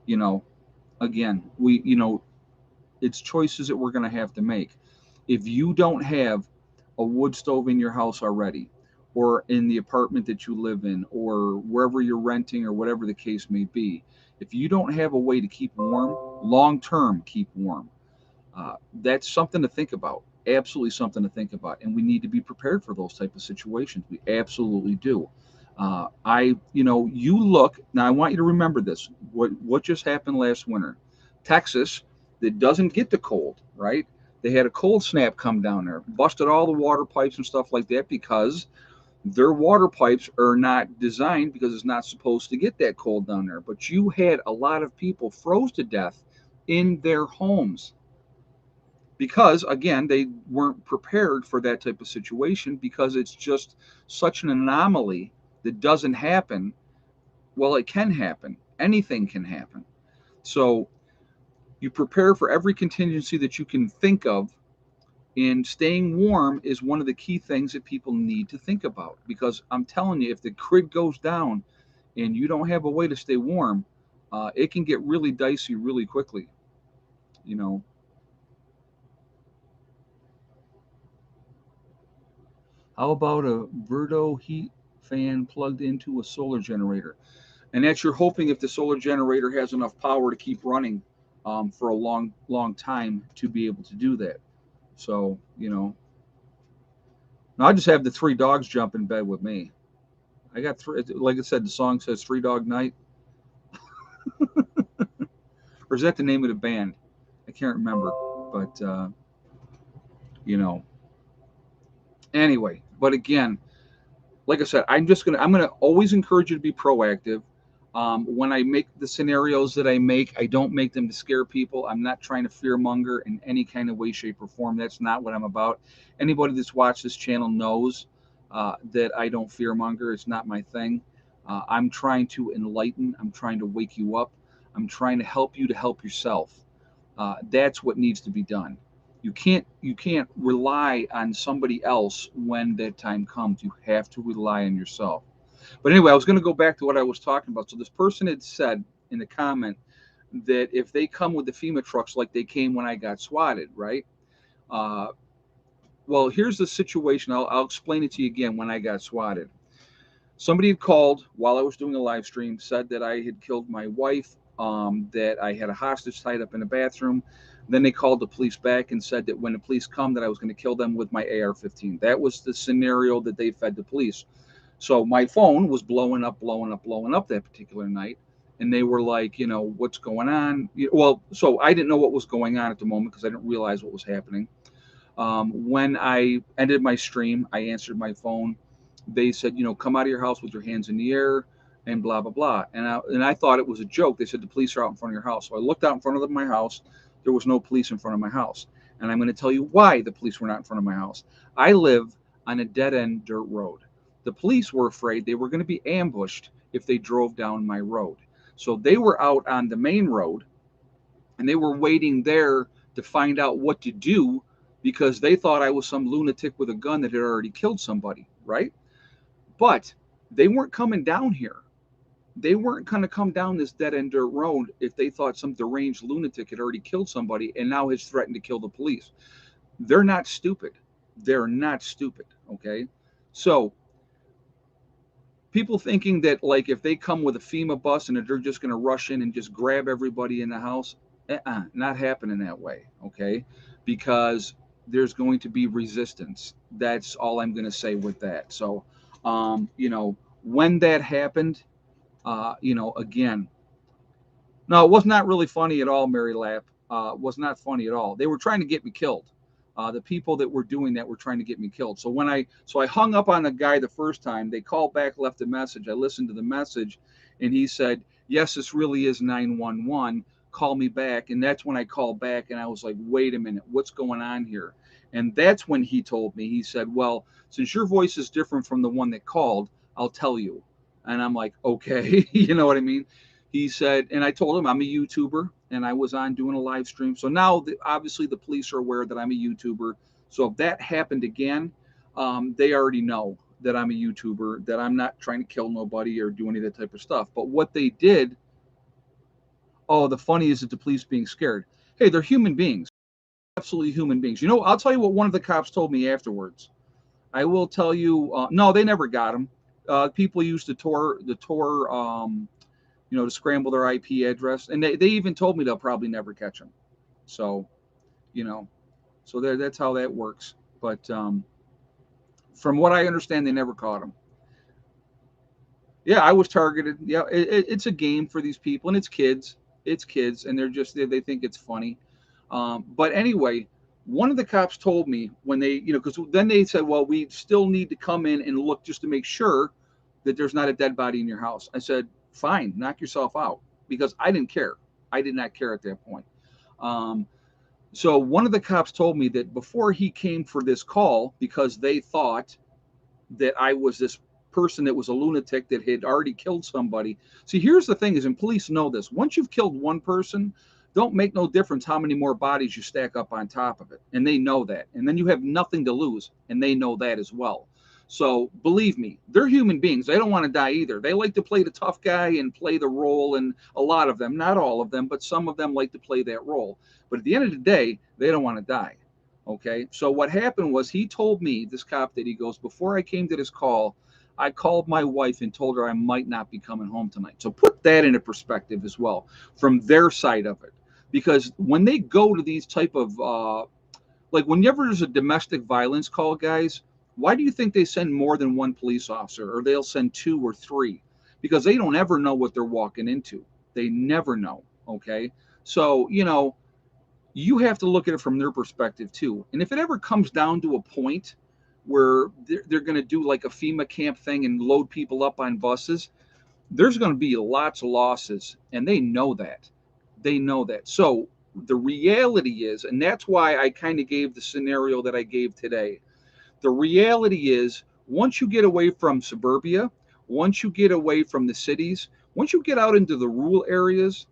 you know, again, it's choices that we're going to have to make. If you don't have a wood stove in your house already, or in the apartment that you live in, or wherever you're renting, or whatever the case may be, if you don't have a way to keep warm, long term, keep warm, that's something to think about. Absolutely something to think about, and we need to be prepared for those type of situations. We absolutely do. You look now. I want you to remember this. What just happened last winter? Texas, that doesn't get the cold, right? They had a cold snap come down there, busted all the water pipes and stuff like that because their water pipes are not designed because it's not supposed to get that cold down there. But you had a lot of people froze to death in their homes because again they weren't prepared for that type of situation because it's just such an anomaly that doesn't happen. Well, it can happen. Anything can happen. So you prepare for every contingency that you can think of, and staying warm is one of the key things that people need to think about, because I'm telling you, if the grid goes down and you don't have a way to stay warm, it can get really dicey really quickly. you know how about a Verdo heat fan plugged into a solar generator? And that's you're hoping if the solar generator has enough power to keep running for a long, long time to be able to do that. So, now I just have the three dogs jump in bed with me. I got three, like I said, the song says Three Dog Night, or is that the name of the band? I can't remember, but you know, anyway. But again, like I said, I'm gonna always encourage you to be proactive. When I make the scenarios that I make, I don't make them to scare people. I'm not trying to fearmonger in any kind of way, shape, or form. That's not what I'm about. Anybody that's watched this channel knows that I don't fearmonger. It's not my thing. I'm trying to enlighten. I'm trying to wake you up. I'm trying to help you to help yourself. That's what needs to be done. You can't rely on somebody else when that time comes. You have to rely on yourself. But anyway, I was going to go back to what I was talking about. So this person had said in the comment that if they come with the FEMA trucks like they came when I got swatted, right? Uh, well, here's the situation. I'll explain it to you again. When I got swatted, somebody had called while I was doing a live stream, said that I had killed my wife, that I had a hostage tied up in a bathroom. Then they called the police back and said that when the police come, that I was going to kill them with my AR-15. That was the scenario that they fed the police. So my phone was blowing up, blowing up, blowing up that particular night. And they were like, what's going on? Well, so I didn't know what was going on at the moment because I didn't realize what was happening. When I ended my stream, I answered my phone. They said, come out of your house with your hands in the air and blah, blah, blah. And I thought it was a joke. They said the police are out in front of your house. So I looked out in front of my house. There was no police in front of my house. And I'm going to tell you why the police were not in front of my house. I live on a dead end dirt road. The police were afraid they were going to be ambushed if they drove down my road. So they were out on the main road and they were waiting there to find out what to do because they thought I was some lunatic with a gun that had already killed somebody, right? But they weren't coming down here. They weren't going to come down this dead end dirt road if they thought some deranged lunatic had already killed somebody and now has threatened to kill the police. They're not stupid. They're not stupid. Okay. So people thinking that like if they come with a FEMA bus and they're just going to rush in and just grab everybody in the house, not happening that way, okay? Because there's going to be resistance. That's all I'm going to say with that. So, when that happened, again, no, it was not really funny at all, Mary Lap. Was not funny at all. They were trying to get me killed. The people that were doing that were trying to get me killed. So I hung up on the guy the first time. They called back, left a message. I listened to the message, and he said, "Yes, this really is 911. Call me back." And that's when I called back, and I was like, "Wait a minute, what's going on here?" And that's when he told me. He said, "Well, since your voice is different from the one that called, I'll tell you." And I'm like, "Okay," you know what I mean? He said, and I told him I'm a YouTuber and I was on doing a live stream. So now, obviously, the police are aware that I'm a YouTuber. So if that happened again, they already know. that I'm a YouTuber, that I'm not trying to kill nobody or do any of that type of stuff. But what they did, oh, the funny is that the police being scared. Hey, they're human beings, absolutely human beings. You know, I'll tell you what one of the cops told me afterwards. I will tell you, no, they never got him. People used to scramble their IP address, and they even told me they'll probably never catch him. So, you know, so that's how that works. But from what I understand, they never caught him. Yeah, I was targeted. Yeah, it's a game for these people, and it's kids. It's kids, and they think it's funny. But anyway, one of the cops told me when because then they said, well, we still need to come in and look just to make sure that there's not a dead body in your house. I said, fine, knock yourself out, because I didn't care. I did not care at that point. Um, so one of the cops told me that before he came for this call, because they thought that I was this person that was a lunatic that had already killed somebody. See, here's the thing is, and police know this, once you've killed one person, don't make no difference how many more bodies you stack up on top of it. And they know that. And then you have nothing to lose. And they know that as well. So believe me, they're human beings. They don't want to die either. They like to play the tough guy and play the role. And a lot of them, not all of them, but some of them like to play that role. But at the end of the day, they don't want to die. Okay. So what happened was he told me, this cop, that he goes, before I came to this call, I called my wife and told her I might not be coming home tonight. So put that into perspective as well from their side of it. Because when they go to these type of like whenever there's a domestic violence call, guys, why do you think they send more than one police officer, or they'll send two or three? Because they don't ever know what they're walking into. They never know. Okay. So, you have to look at it from their perspective too. And if it ever comes down to a point where they're going to do like a FEMA camp thing and load people up on buses, there's going to be lots of losses, and they know that. They know that. So the reality is, and that's why I kind of gave the scenario that I gave today. The reality is, once you get away from suburbia, once you get away from the cities, once you get out into the rural areas,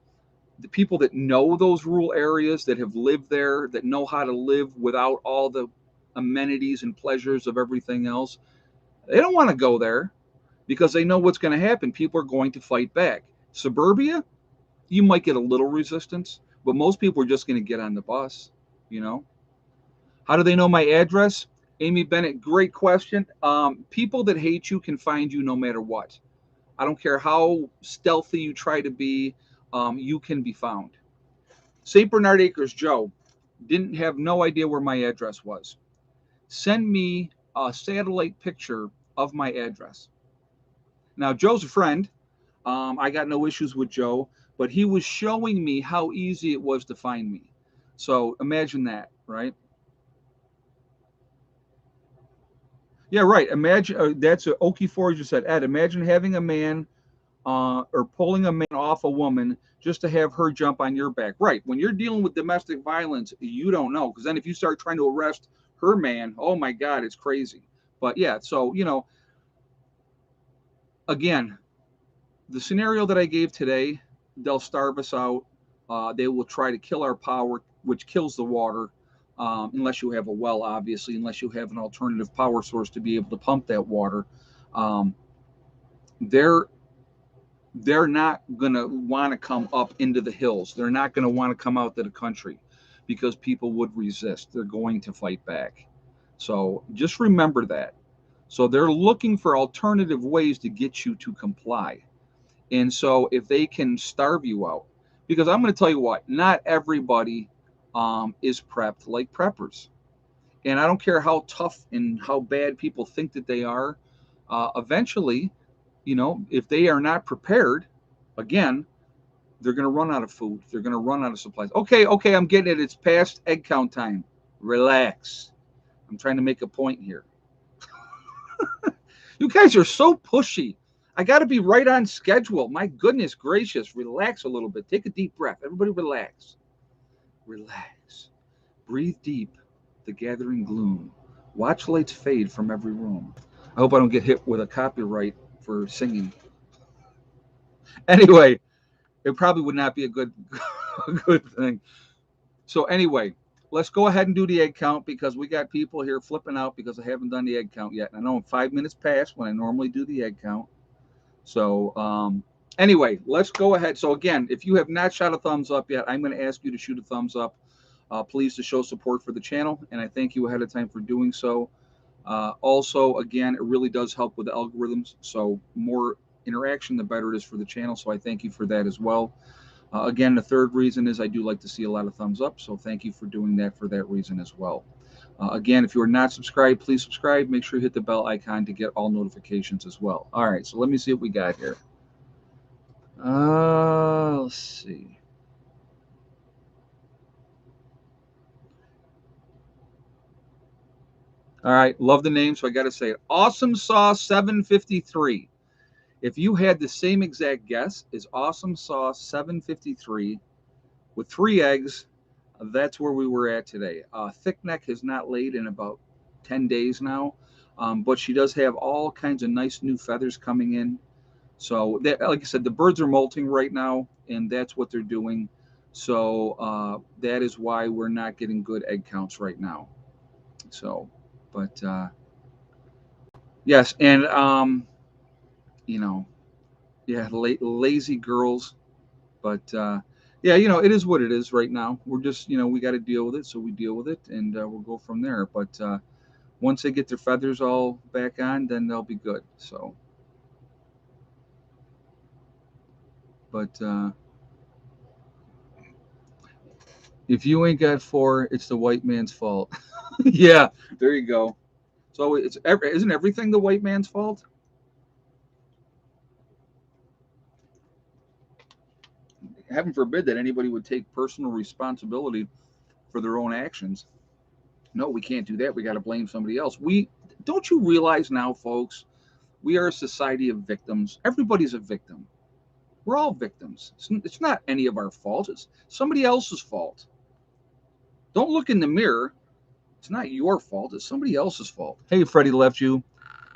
the people that know those rural areas, that have lived there, that know how to live without all the amenities and pleasures of everything else, they don't want to go there, because they know what's going to happen. People are going to fight back. Suburbia, you might get a little resistance, but most people are just going to get on the bus. You know, how do they know my address? Amy Bennett, great question. People that hate you can find you no matter what. I don't care how stealthy you try to be, you can be found. St. Bernard Acres Joe didn't have no idea where my address was. Send me a satellite picture of my address. Now, Joe's a friend. I got no issues with Joe, but he was showing me how easy it was to find me. So imagine that, right? Yeah, right. Imagine that's what Okie Forge just said. Ed, imagine having a man or pulling a man off a woman just to have her jump on your back. Right. When you're dealing with domestic violence, you don't know. Because then if you start trying to arrest her man, oh my God, it's crazy. But yeah, so, again, the scenario that I gave today, they'll starve us out. They will try to kill our power, which kills the water, unless you have a well, obviously, unless you have an alternative power source to be able to pump that water. Um, they're they're not going to want to come up into the hills. They're not going to want to come out to the country, because people would resist. They're going to fight back. So just remember that. So they're looking for alternative ways to get you to comply. And so if they can starve you out, because I'm going to tell you what, not everybody is prepped like preppers. And I don't care how tough and how bad people think that they are. Eventually, if they are not prepared, again, they're going to run out of food. They're going to run out of supplies. Okay, okay, I'm getting it. It's past egg count time. Relax. I'm trying to make a point here. You guys are so pushy. I got to be right on schedule. My goodness gracious. Relax a little bit. Take a deep breath. Everybody relax. Relax. Breathe deep. The gathering gloom. Watch lights fade from every room. I hope I don't get hit with a copyright for singing. Anyway, it probably would not be a good a good thing. So anyway, let's go ahead and do the egg count because we got people here flipping out because I haven't done the egg count yet. And I know I'm 5 minutes past when I normally do the egg count. So anyway, let's go ahead. So again, if you have not shot a thumbs up yet, I'm going to ask you to shoot a thumbs up, please, to show support for the channel. And I thank you ahead of time for doing so. Also, again, it really does help with the algorithms. So more interaction, the better it is for the channel. So I thank you for that as well. Again, the third reason is I do like to see a lot of thumbs up. So thank you for doing that for that reason as well. Again, if you are not subscribed, please subscribe. Make sure you hit the bell icon to get all notifications as well. All right, so let me see what we got here. Let's see. All right, love the name, so I got to say it. Awesome Sauce 753. If you had the same exact guess as Awesome Sauce 753 with 3 eggs, that's where we were at today. Thick Neck has not laid in about 10 days now, but she does have all kinds of nice new feathers coming in. So, that, like I said, the birds are molting right now, and that's what they're doing. So that is why we're not getting good egg counts right now. So, but yes, and you know, yeah, lazy girls. But yeah, it is what it is right now. We're just, we got to deal with it, so we deal with it, and we'll go from there. But once they get their feathers all back on, then they'll be good. So, but if you ain't got 4, it's the white man's fault. Yeah, there you go. So isn't everything the white man's fault? Heaven forbid that anybody would take personal responsibility for their own actions. No, we can't do that. We got to blame somebody else. We don't you realize now, folks? We are a society of victims. Everybody's a victim. We're all victims. It's not any of our fault. It's somebody else's fault. Don't look in the mirror. It's not your fault. It's somebody else's fault. Hey, Freddie left you.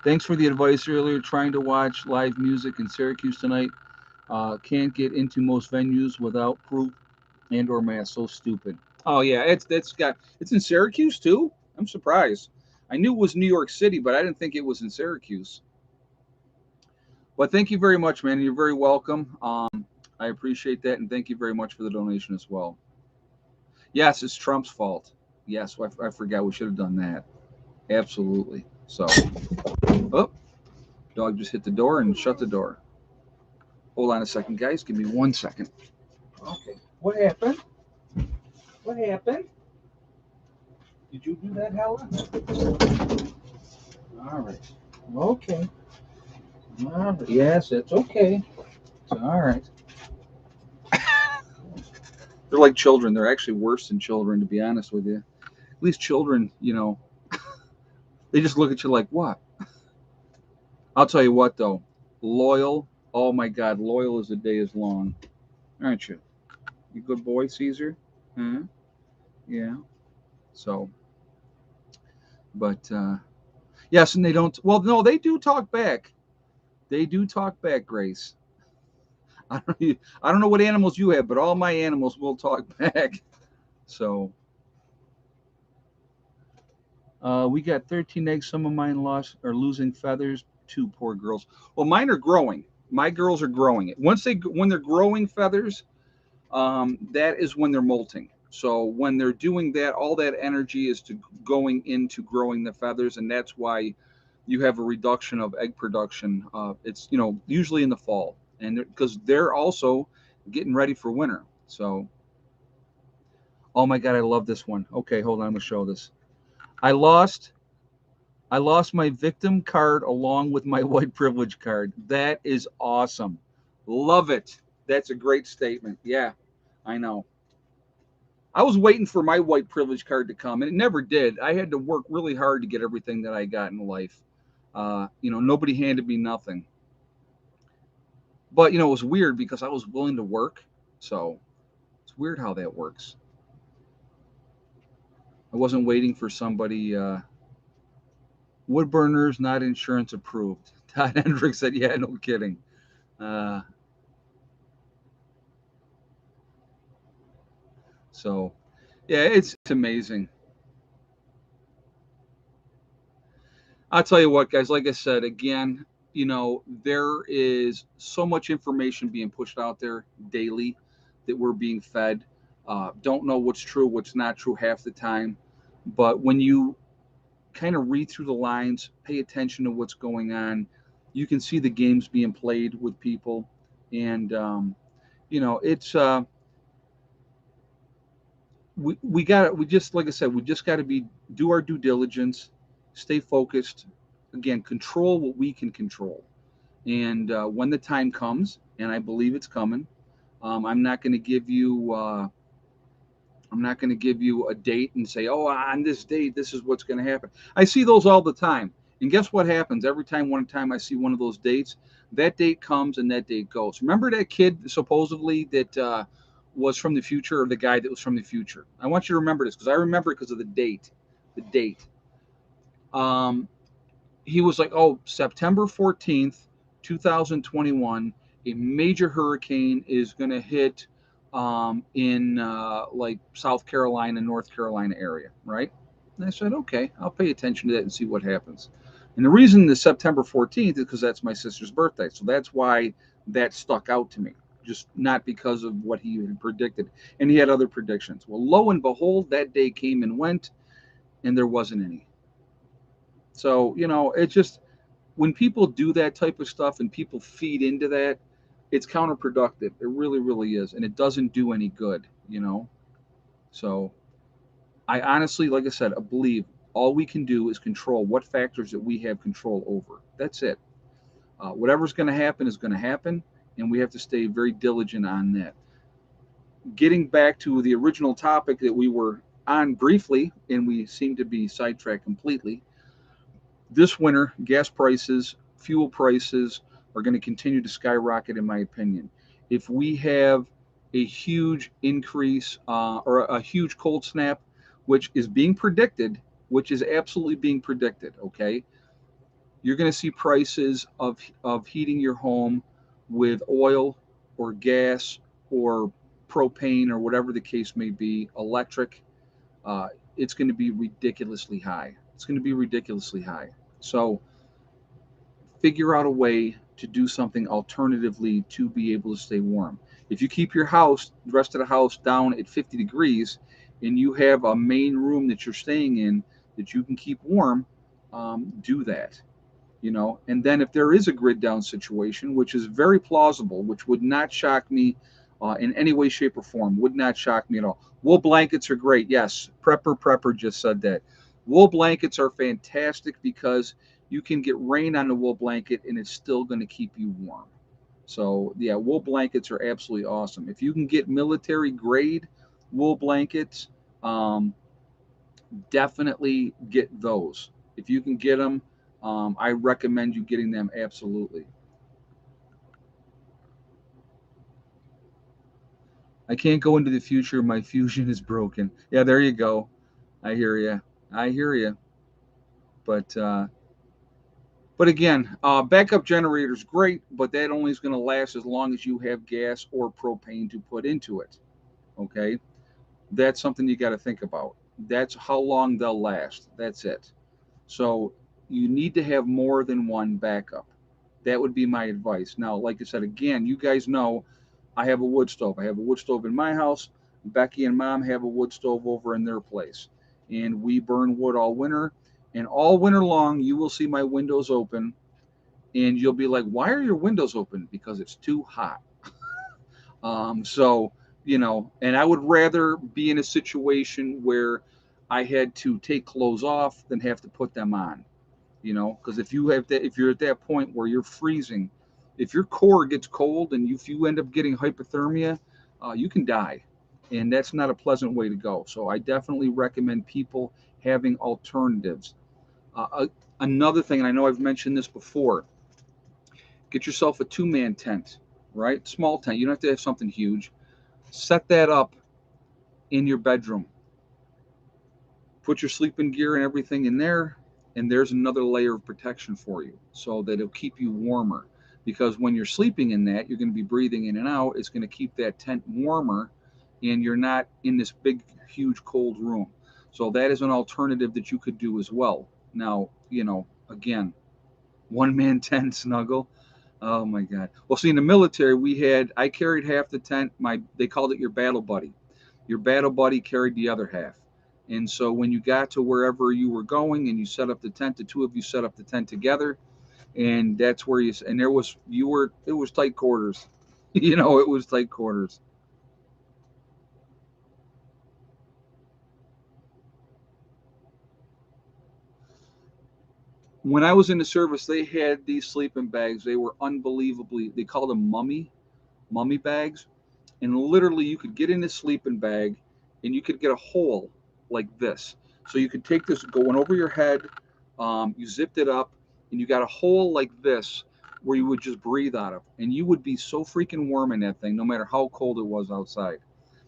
Thanks for the advice earlier. Trying to watch live music in Syracuse tonight. Can't get into most venues without proof and/or mask. So stupid. Oh yeah, it's in Syracuse too. I'm surprised. I knew it was New York City, but I didn't think it was in Syracuse. Well, thank you very much, man. You're very welcome. I appreciate that, and thank you very much for the donation as well. Yes, it's Trump's fault. Yes, I forgot. We should have done that. Absolutely. So, oh, dog just hit the door and shut the door. Hold on a second, guys. Give me 1 second. Okay. What happened? What happened? Did you do that, Helen? All right. Okay. All right. Yes, it's okay. It's all right. They're like children. They're actually worse than children, to be honest with you. At least children, they just look at you like, what? I'll tell you what, though. Loyal. Oh, my God. Loyal as the day is long. Aren't you? You good boy, Caesar? Huh? Yeah. So, but, yes, and they don't. Well, no, they do talk back. They do talk back, Grace. I don't know what animals you have, but all my animals will talk back. So, we got 13 eggs. Some of mine are losing feathers. 2 poor girls. Well, mine are growing. My girls are growing. When they're growing feathers, that is when they're molting. So when they're doing that, all that energy is going into growing the feathers, and that's why you have a reduction of egg production. It's usually in the fall, and because they're also getting ready for winter. So, oh my God, I love this one. Okay, hold on, I'm gonna show this. I lost my victim card along with my white privilege card. That is awesome. Love it. That's a great statement. Yeah, I know. I was waiting for my white privilege card to come, and it never did. I had to work really hard to get everything that I got in life. Nobody handed me nothing. But it was weird because I was willing to work. So it's weird how that works. I wasn't waiting for somebody. Wood burners not insurance approved. Todd Hendricks said, "Yeah, no kidding." So, Yeah, it's amazing. I'll tell you what, guys, like I said, again, there is so much information being pushed out there daily that we're being fed. Don't know what's true, what's not true half the time. But when you kind of read through the lines, pay attention to what's going on, you can see the games being played with people. And, it's, we just, like I said, we just got to do our due diligence, stay focused, again, control what we can control. And when the time comes, and I believe it's coming, I'm not going to give you I'm not going to give you a date and say, oh, on this date, this is what's going to happen. I see those all the time. And guess what happens every time? One time I see one of those dates, that date comes and that date goes. Remember that kid supposedly that was from the future, or the guy that was from the future? I want you to remember this because I remember it because of the date. The date. Um, he was like, oh, September 14th, 2021, a major hurricane is going to hit in like South Carolina, North Carolina area, right? And I said, okay, I'll pay attention to that and see what happens. And the reason the September 14th is because that's my sister's birthday. So that's why that stuck out to me, just not because of what he had predicted. And he had other predictions. Well, lo and behold, that day came and went, and there wasn't any. So, it just, when people do that type of stuff and people feed into that, it's counterproductive. It really, really is. And it doesn't do any good. So I honestly, like I said, I believe all we can do is control what factors that we have control over. That's it. Whatever's going to happen is going to happen. And we have to stay very diligent on that. Getting back to the original topic that we were on briefly, and we seem to be sidetracked completely. This winter, gas prices, fuel prices are going to continue to skyrocket, in my opinion. If we have a huge increase or a huge cold snap, which is being predicted, which is absolutely being predicted, okay, you're going to see prices of heating your home with oil or gas or propane or whatever the case may be, electric. Uh, it's going to be ridiculously high. It's going to be ridiculously high. So figure out a way to do something alternatively to be able to stay warm. If you keep your house, the rest of the house down at 50 degrees, and you have a main room that you're staying in that you can keep warm, do that. And then if there is a grid down situation, which is very plausible, which would not shock me in any way, shape, or form, would not shock me at all. Wool blankets are great. Yes, Prepper just said that. Wool blankets are fantastic because you can get rain on the wool blanket and it's still going to keep you warm. So, yeah, wool blankets are absolutely awesome. If you can get military grade wool blankets, um, definitely get those. If you can get them, I recommend you getting them absolutely. I can't go into the future. My fusion is broken. Yeah, there you go. I hear you. I hear you. But again, backup generators great, but that only is going to last as long as you have gas or propane to put into it. Okay, that's something you got to think about. That's how long they'll last. That's it. So you need to have more than one backup. That would be my advice. Now, like I said, again, you guys know I have a wood stove. I have a wood stove in my house. Becky and Mom have a wood stove over in their place. And we burn wood all winter. And all winter long, you will see my windows open. And you'll be like, why are your windows open? Because it's too hot. So, and I would rather be in a situation where I had to take clothes off than have to put them on. Because if you're at that point where you're freezing, if your core gets cold and if you end up getting hypothermia, you can die, and that's not a pleasant way to go. So I definitely recommend people having alternatives. Another thing, and I know I've mentioned this before, get yourself a two-man tent, right? Small tent. You don't have to have something huge. Set that up in your bedroom. Put your sleeping gear and everything in there, and there's another layer of protection for you so that it'll keep you warmer. Because when you're sleeping in that, you're going to be breathing in and out. It's going to keep that tent warmer, and you're not in this big, huge, cold room. So that is an alternative that you could do as well. Now, again, one man tent snuggle. Oh my God. Well, see, in the military, I carried half the tent. They called it your battle buddy. Your battle buddy carried the other half. And so when you got to wherever you were going and you set up the tent, the two of you set up the tent together, and that's where and it was tight quarters. It was tight quarters. When I was in the service, they had these sleeping bags. They were they called them mummy bags. And literally you could get in this sleeping bag and you could get a hole like this. So you could take this going over your head, you zipped it up, and you got a hole like this where you would just breathe out of. And you would be so freaking warm in that thing, no matter how cold it was outside.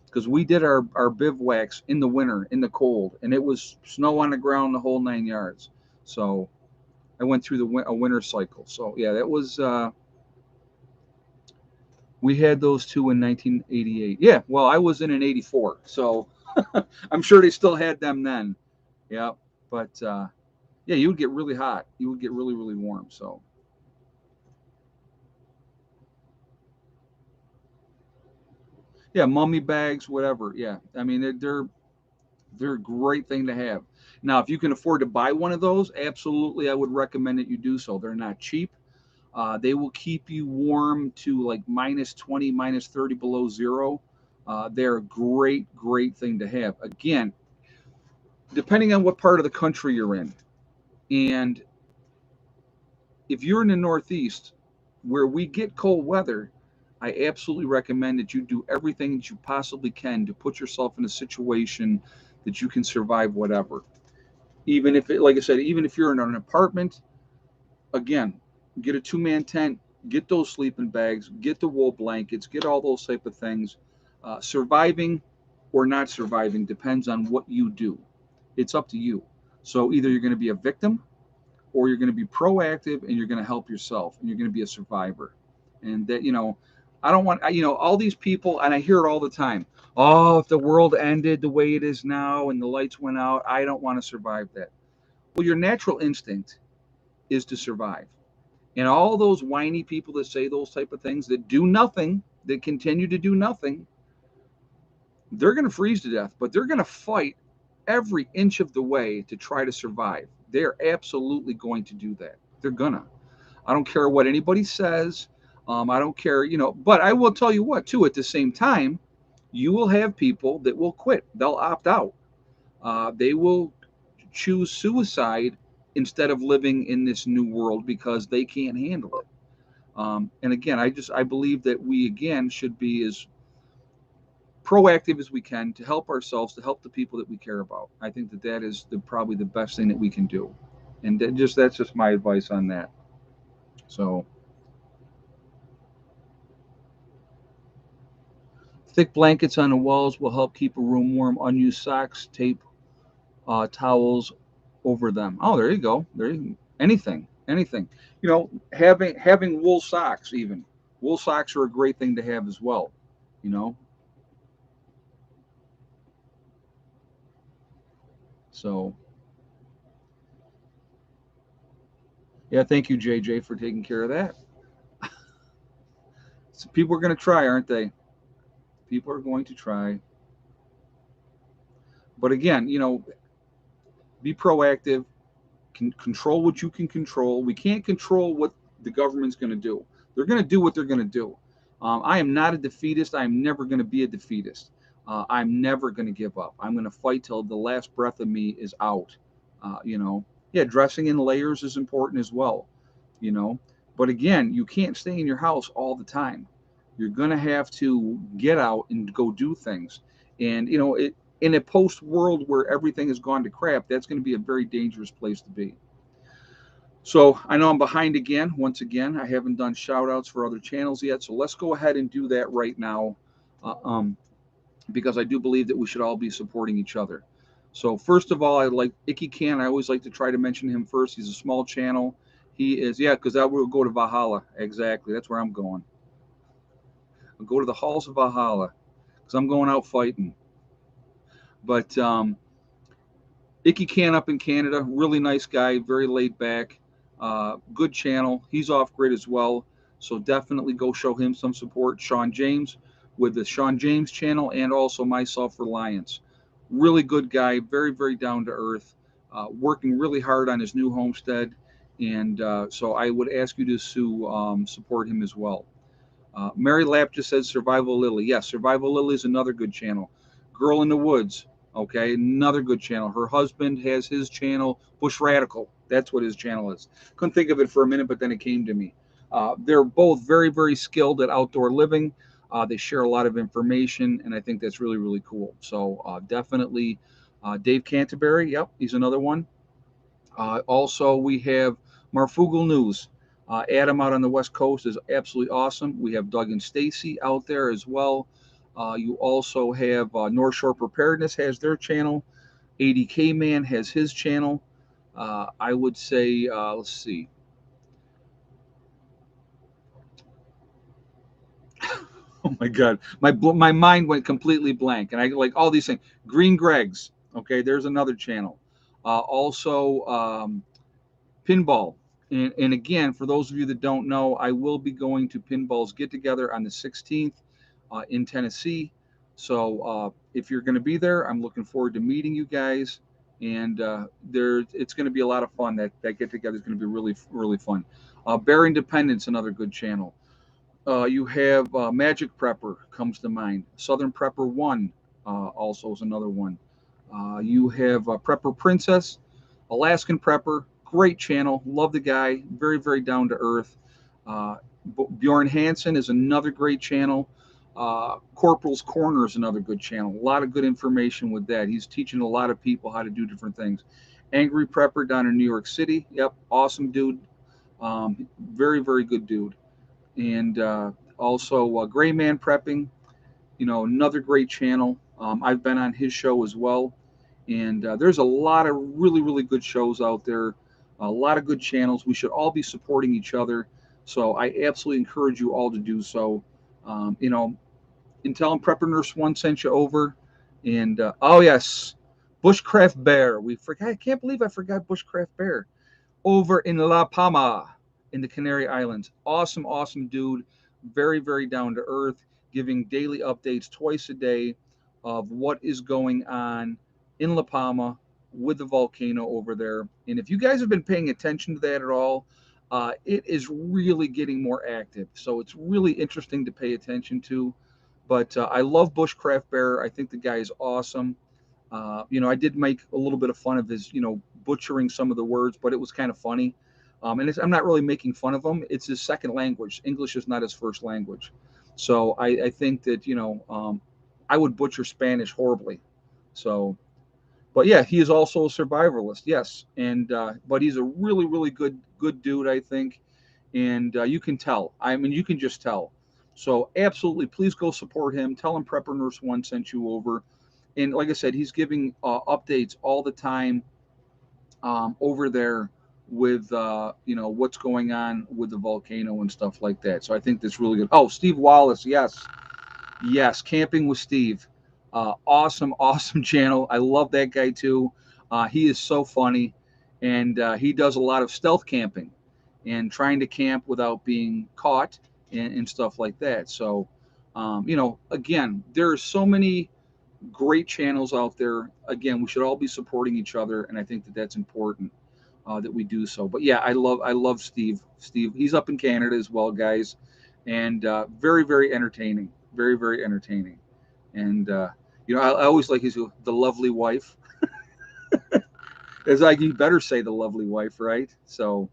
Because we did our bivouacs in the winter, in the cold, and it was snow on the ground the whole 9 yards. So I went through a winter cycle. So yeah, that was we had those two in 1988. Yeah, well, I was in 84, so I'm sure they still had them then. Yeah, but yeah, you would get really hot. You would get really, really warm. So yeah, mummy bags, whatever. Yeah, I mean they're a great thing to have. Now, if you can afford to buy one of those, absolutely, I would recommend that you do so. They're not cheap. They will keep you warm to like -20, -30 below zero. They're a great, great thing to have. Again, depending on what part of the country you're in. And if you're in the Northeast, where we get cold weather, I absolutely recommend that you do everything that you possibly can to put yourself in a situation that you can survive whatever. Even if like I said, even if you're in an apartment, again, get a two-man tent, get those sleeping bags, get the wool blankets, get all those type of things. Surviving or not surviving depends on what you do. It's up to you. So either you're going to be a victim or you're going to be proactive and you're going to help yourself and you're going to be a survivor. And that, I don't want, all these people, and I hear it all the time. Oh, if the world ended the way it is now and the lights went out, I don't want to survive that. Well, your natural instinct is to survive. And all those whiny people that say those type of things that do nothing, that continue to do nothing, they're going to freeze to death, but they're going to fight every inch of the way to try to survive. They're absolutely going to do that. They're gonna. I don't care what anybody says. I don't care, but I will tell you what, too, at the same time, you will have people that will quit. They'll opt out. They will choose suicide instead of living in this new world because they can't handle it. And again, I believe that we again should be as proactive as we can to help ourselves, to help the people that we care about. I think that is probably the best thing that we can do, and that's just my advice on that. So thick blankets on the walls will help keep a room warm. Unused socks, tape, towels over them. Oh, there you go. Anything, anything. Having wool socks, even wool socks are a great thing to have as well. You know, so yeah. Thank you, JJ, for taking care of that. So people are going to try, aren't they? People are going to try. But again, be proactive. Control what you can control. We can't control what the government's going to do. They're going to do what they're going to do. I am not a defeatist. I'm never going to be a defeatist. I'm never going to give up. I'm going to fight till the last breath of me is out. Yeah, dressing in layers is important as well. You know, but again, you can't stay in your house all the time. You're going to have to get out and go do things. And in a post world where everything has gone to crap, that's going to be a very dangerous place to be. So I know I'm behind again. Once again, I haven't done shout outs for other channels yet. So let's go ahead and do that right now, uh, um, because I do believe that we should all be supporting each other. So first of all, I like Icky Can. I always like to try to mention him first. He's a small channel. He is, yeah, because that will go to Valhalla. Exactly. That's where I'm going. I'll go to the halls of Valhalla. because I'm going out fighting. But Icky Can up in Canada, really nice guy, very laid back, good channel. He's off grid as well, so definitely go show him some support. Sean James with the Sean James channel and also my self-reliance. Really good guy, very very down to earth, working really hard on his new homestead, and so I would ask you to support him as well. Mary Lapp just says Survival Lily. Yes, Survival Lily is another good channel. Girl in the Woods, okay, another good channel. Her husband has his channel, Bush Radical. That's what his channel is. Couldn't think of it for a minute, but then it came to me. They're both very, very skilled at outdoor living. They share a lot of information, and I think that's really, really cool. So definitely Dave Canterbury. Yep, he's another one. Also, we have Marfugal News. Adam out on the West Coast is absolutely awesome. We have Doug and Stacy out there as well. You also have North Shore Preparedness has their channel. ADK Man has his channel. I would say, let's see. Oh my God, my mind went completely blank, and I like all these things. Green Greg's, okay, there's another channel. Also, pinball. And again, for those of you that don't know, I will be going to Pinball's Get Together on the 16th in Tennessee. So if you're going to be there, I'm looking forward to meeting you guys. And it's going to be a lot of fun. That get together is going to be really, really fun. Bear Independence, another good channel. You have Magic Prepper comes to mind. Southern Prepper One also is another one. You have Prepper Princess, Alaskan Prepper, great channel. Love the guy. Very, very down to earth. Uh, Bjorn Hansen is another great channel. Corporal's Corner is another good channel. A lot of good information with that. He's teaching a lot of people how to do different things. Angry Prepper down in New York City. Yep, awesome dude. Very, very good dude. And also Gray Man Prepping, another great channel. I've been on his show as well, and there's a lot of really, really good shows out there, a lot of good channels. We should all be supporting each other. So I absolutely encourage you all to do so. You know, Intel and Prepper Nurse One sent you over, and oh yes, Bushcraft Bear. We forgot. I can't believe I forgot Bushcraft Bear over in La Palma in the Canary Islands. Awesome, awesome dude. Very, very down to earth, giving daily updates twice a day of what is going on in La Palma with the volcano over there. And if you guys have been paying attention to that at all, it is really getting more active. So it's really interesting to pay attention to. But I love Bushcraft Bear. I think the guy is awesome. I did make a little bit of fun of his, butchering some of the words, but it was kind of funny. And I'm not really making fun of him. It's his second language. English is not his first language. So I think that, I would butcher Spanish horribly. So, but yeah, he is also a survivalist. Yes. And, but he's a really, really good dude, I think. And you can tell. I mean, you can just tell. So absolutely, please go support him. Tell him Prepper Nurse One sent you over. And like I said, he's giving updates all the time over there with what's going on with the volcano and stuff like that. So I think that's really good. Oh, Steve Wallace, yes, Camping with Steve, awesome, awesome channel. I love that guy too. He is so funny, and he does a lot of stealth camping and trying to camp without being caught and stuff like that. So, again, there are so many great channels out there. Again, we should all be supporting each other, and I think that that's important that we do so. But yeah, I love Steve. Steve, he's up in Canada as well, guys, and very very entertaining, very very entertaining. And I always like his the lovely wife. It's like you better say the lovely wife, right? So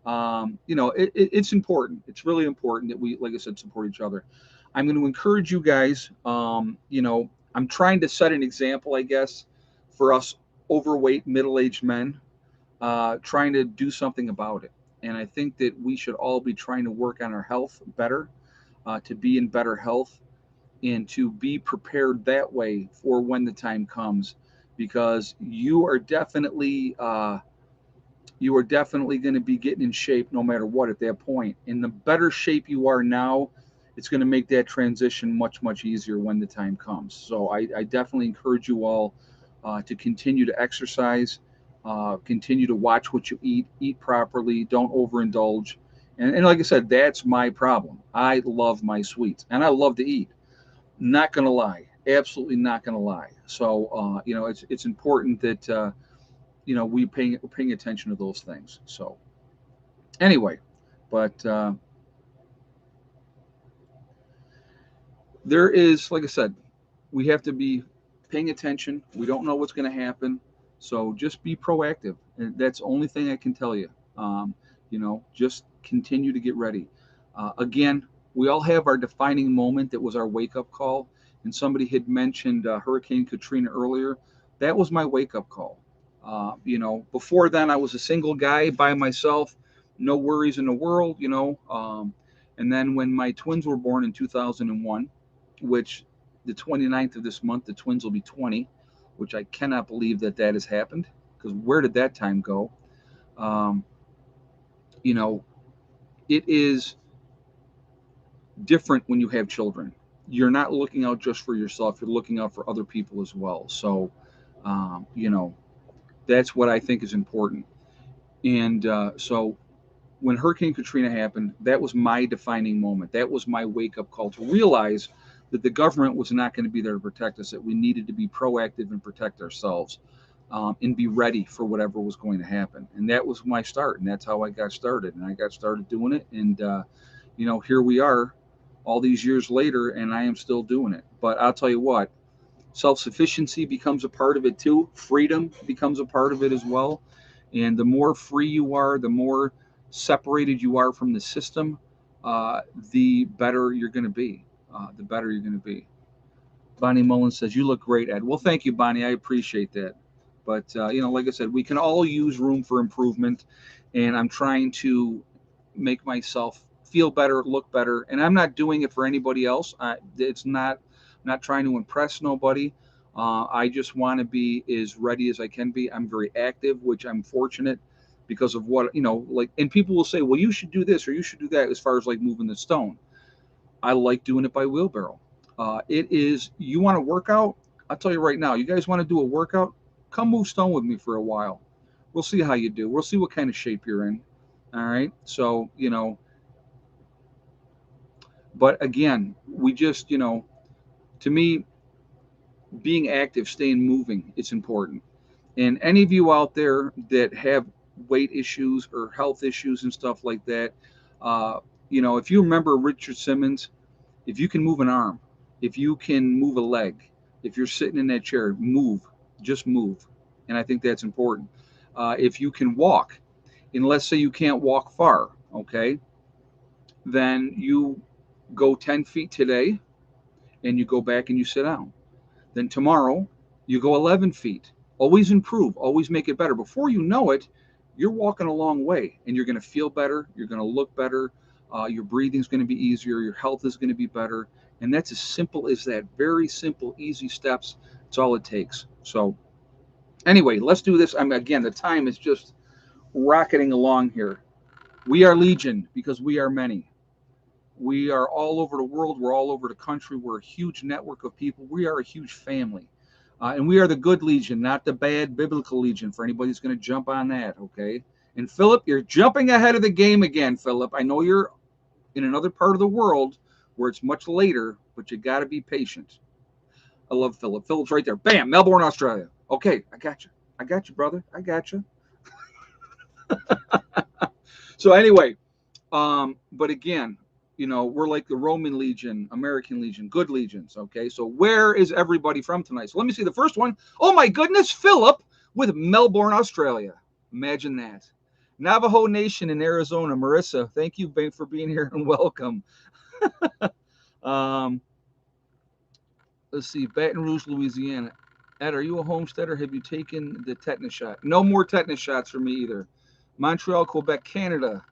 it's important. It's really important that we, like I said, support each other. I'm going to encourage you guys. I'm trying to set an example, I guess, for us overweight middle-aged men, trying to do something about it. And I think that we should all be trying to work on our health better, to be in better health, and to be prepared that way for when the time comes, because you are definitely going to be getting in shape no matter what at that point. And the better shape you are now, it's going to make that transition much, much easier when the time comes. So I definitely encourage you all to continue to exercise, continue to watch what you eat properly, don't overindulge. And like I said, that's my problem. I love my sweets and I love to eat. Not going to lie. Absolutely not going to lie. So, it's important that, we're paying attention to those things. So, anyway, but there is, like I said, we have to be paying attention. We don't know what's going to happen, so just be proactive. And that's the only thing I can tell you. Just continue to get ready. Again, we all have our defining moment that was our wake up call. And somebody had mentioned Hurricane Katrina earlier. That was my wake up call. Before then, I was a single guy by myself, no worries in the world. And then when my twins were born in 2001, which the 29th of this month, the twins will be 20, which I cannot believe that has happened, because where did that time go? Um, you know, it is different when you have children. You're not looking out just for yourself, you're looking out for other people as well. So, um, you know, that's what I think is important. And so when Hurricane Katrina happened, that was my defining moment. That was my wake up call to realize that the government was not going to be there to protect us, that we needed to be proactive and protect ourselves, and be ready for whatever was going to happen. And that was my start. And that's how I got started. And I got started doing it. And, here we are all these years later, and I am still doing it. But I'll tell you what, self sufficiency becomes a part of it too. Freedom becomes a part of it as well. And the more free you are, the more separated you are from the system, the better you're going to be. The better you're going to be. Bonnie Mullen says, "You look great, Ed." Well, thank you, Bonnie. I appreciate that. But, like I said, we can all use room for improvement. And I'm trying to make myself feel better, look better. And I'm not doing it for anybody else. It's not, I'm not trying to impress nobody. I just want to be as ready as I can be. I'm very active, which I'm fortunate because of what, like, and people will say, well, you should do this or you should do that as far as like moving the stone. I like doing it by wheelbarrow. It is, you want to work out? I'll tell you right now, you guys want to do a workout? Come move stone with me for a while. We'll see how you do. We'll see what kind of shape you're in. All right. So, but again, we just, to me, being active, staying moving, it's important. And any of you out there that have weight issues or health issues and stuff like that, if you remember Richard Simmons, if you can move an arm, if you can move a leg, if you're sitting in that chair, move, just move. And I think that's important. If you can walk, and let's say you can't walk far, okay, then you go 10 feet today and you go back and you sit down. Then tomorrow you go 11 feet. Always improve, always make it better. Before you know it, you're walking a long way and you're going to feel better. You're going to look better. Your breathing is going to be easier. Your health is going to be better. And that's as simple as that. Very simple, easy steps. It's all it takes. So, anyway, let's do this. Again, the time is just rocketing along here. We are Legion because we are many. We are all over the world. We're all over the country. We're a huge network of people. We are a huge family. And we are the good Legion, not the bad biblical Legion, for anybody who's going to jump on that, okay? And Philip, you're jumping ahead of the game again, Philip. I know you're in another part of the world where it's much later, but you got to be patient. I love Philip. Philip's right there. Bam, Melbourne, Australia. Okay, I got you. I got you, brother. I got you. So anyway, but again, we're like the Roman Legion, American Legion, good legions. Okay, so where is everybody from tonight? So let me see the first one. Oh my goodness, Philip with Melbourne, Australia. Imagine that. Navajo Nation in Arizona. Marissa, thank you for being here and welcome. um, let's see, Baton Rouge, Louisiana. Ed, are you a homesteader? Have you taken the tetanus shot? No more tetanus shots for me either. Montreal, Quebec, Canada.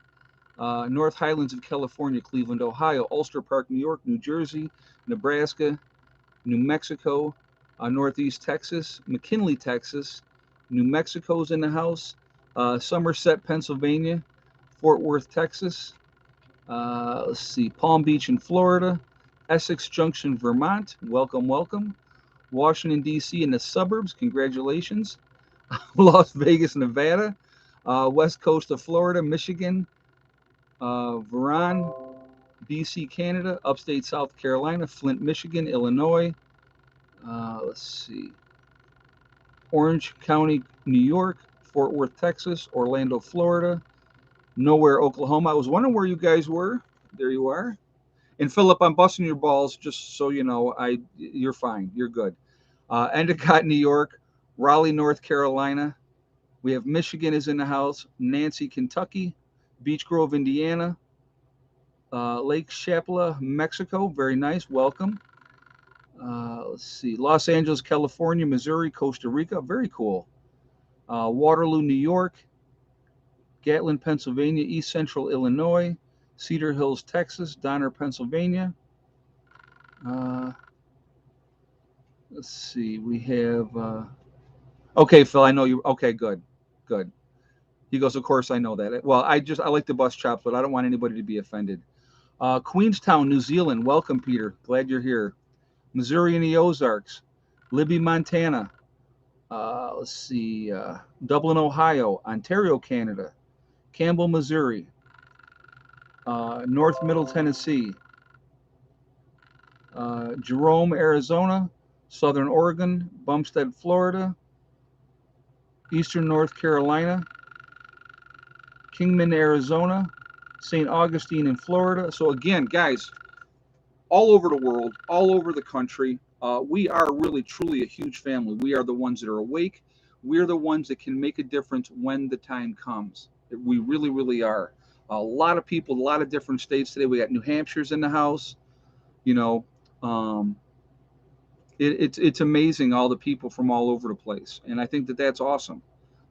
North Highlands of California, Cleveland, Ohio, Ulster Park, New York, New Jersey, Nebraska, New Mexico, Northeast Texas, McKinley, Texas, New Mexico's in the house, Somerset, Pennsylvania, Fort Worth, Texas, Let's see, Palm Beach in Florida, Essex Junction, Vermont. Welcome, welcome. Washington, D.C. in the suburbs. Congratulations. Las Vegas, Nevada. West coast of Florida, Michigan, Varon, BC, Canada, upstate South Carolina, Flint, Michigan, Illinois. Let's see, Orange County, New York, Fort Worth, Texas, Orlando, Florida, Nowhere, Oklahoma. I was wondering where you guys were. There you are. And Philip, I'm busting your balls just so you know. You're fine. You're good. Endicott, New York, Raleigh, North Carolina. We have Michigan is in the house. Nancy, Kentucky, Beech Grove, Indiana, Lake Chapala, Mexico. Very nice. Welcome. Let's see. Los Angeles, California, Missouri, Costa Rica. Very cool. Waterloo, New York, Gatlin, Pennsylvania, East Central Illinois, Cedar Hills, Texas, Donner, Pennsylvania. Uh, let's see. We have. Okay, Phil. I know you. Okay, good, good. He goes. Of course, I know that. Well, I like the bus chops, but I don't want anybody to be offended. Queenstown, New Zealand. Welcome, Peter. Glad you're here. Missouri and the Ozarks, Libby, Montana. Let's see. Dublin, Ohio, Ontario, Canada, Campbell, Missouri, North Middle Tennessee, Jerome, Arizona, Southern Oregon, Bumstead, Florida, Eastern North Carolina, Kingman, Arizona, St. Augustine in Florida. So again, guys, all over the world, all over the country, we are really truly a huge family. We are the ones that are awake. We're the ones that can make a difference when the time comes. We really, really are. A lot of people, a lot of different states today. We got New Hampshire's in the house. You know, um, it's amazing all the people from all over the place, and I think that that's awesome.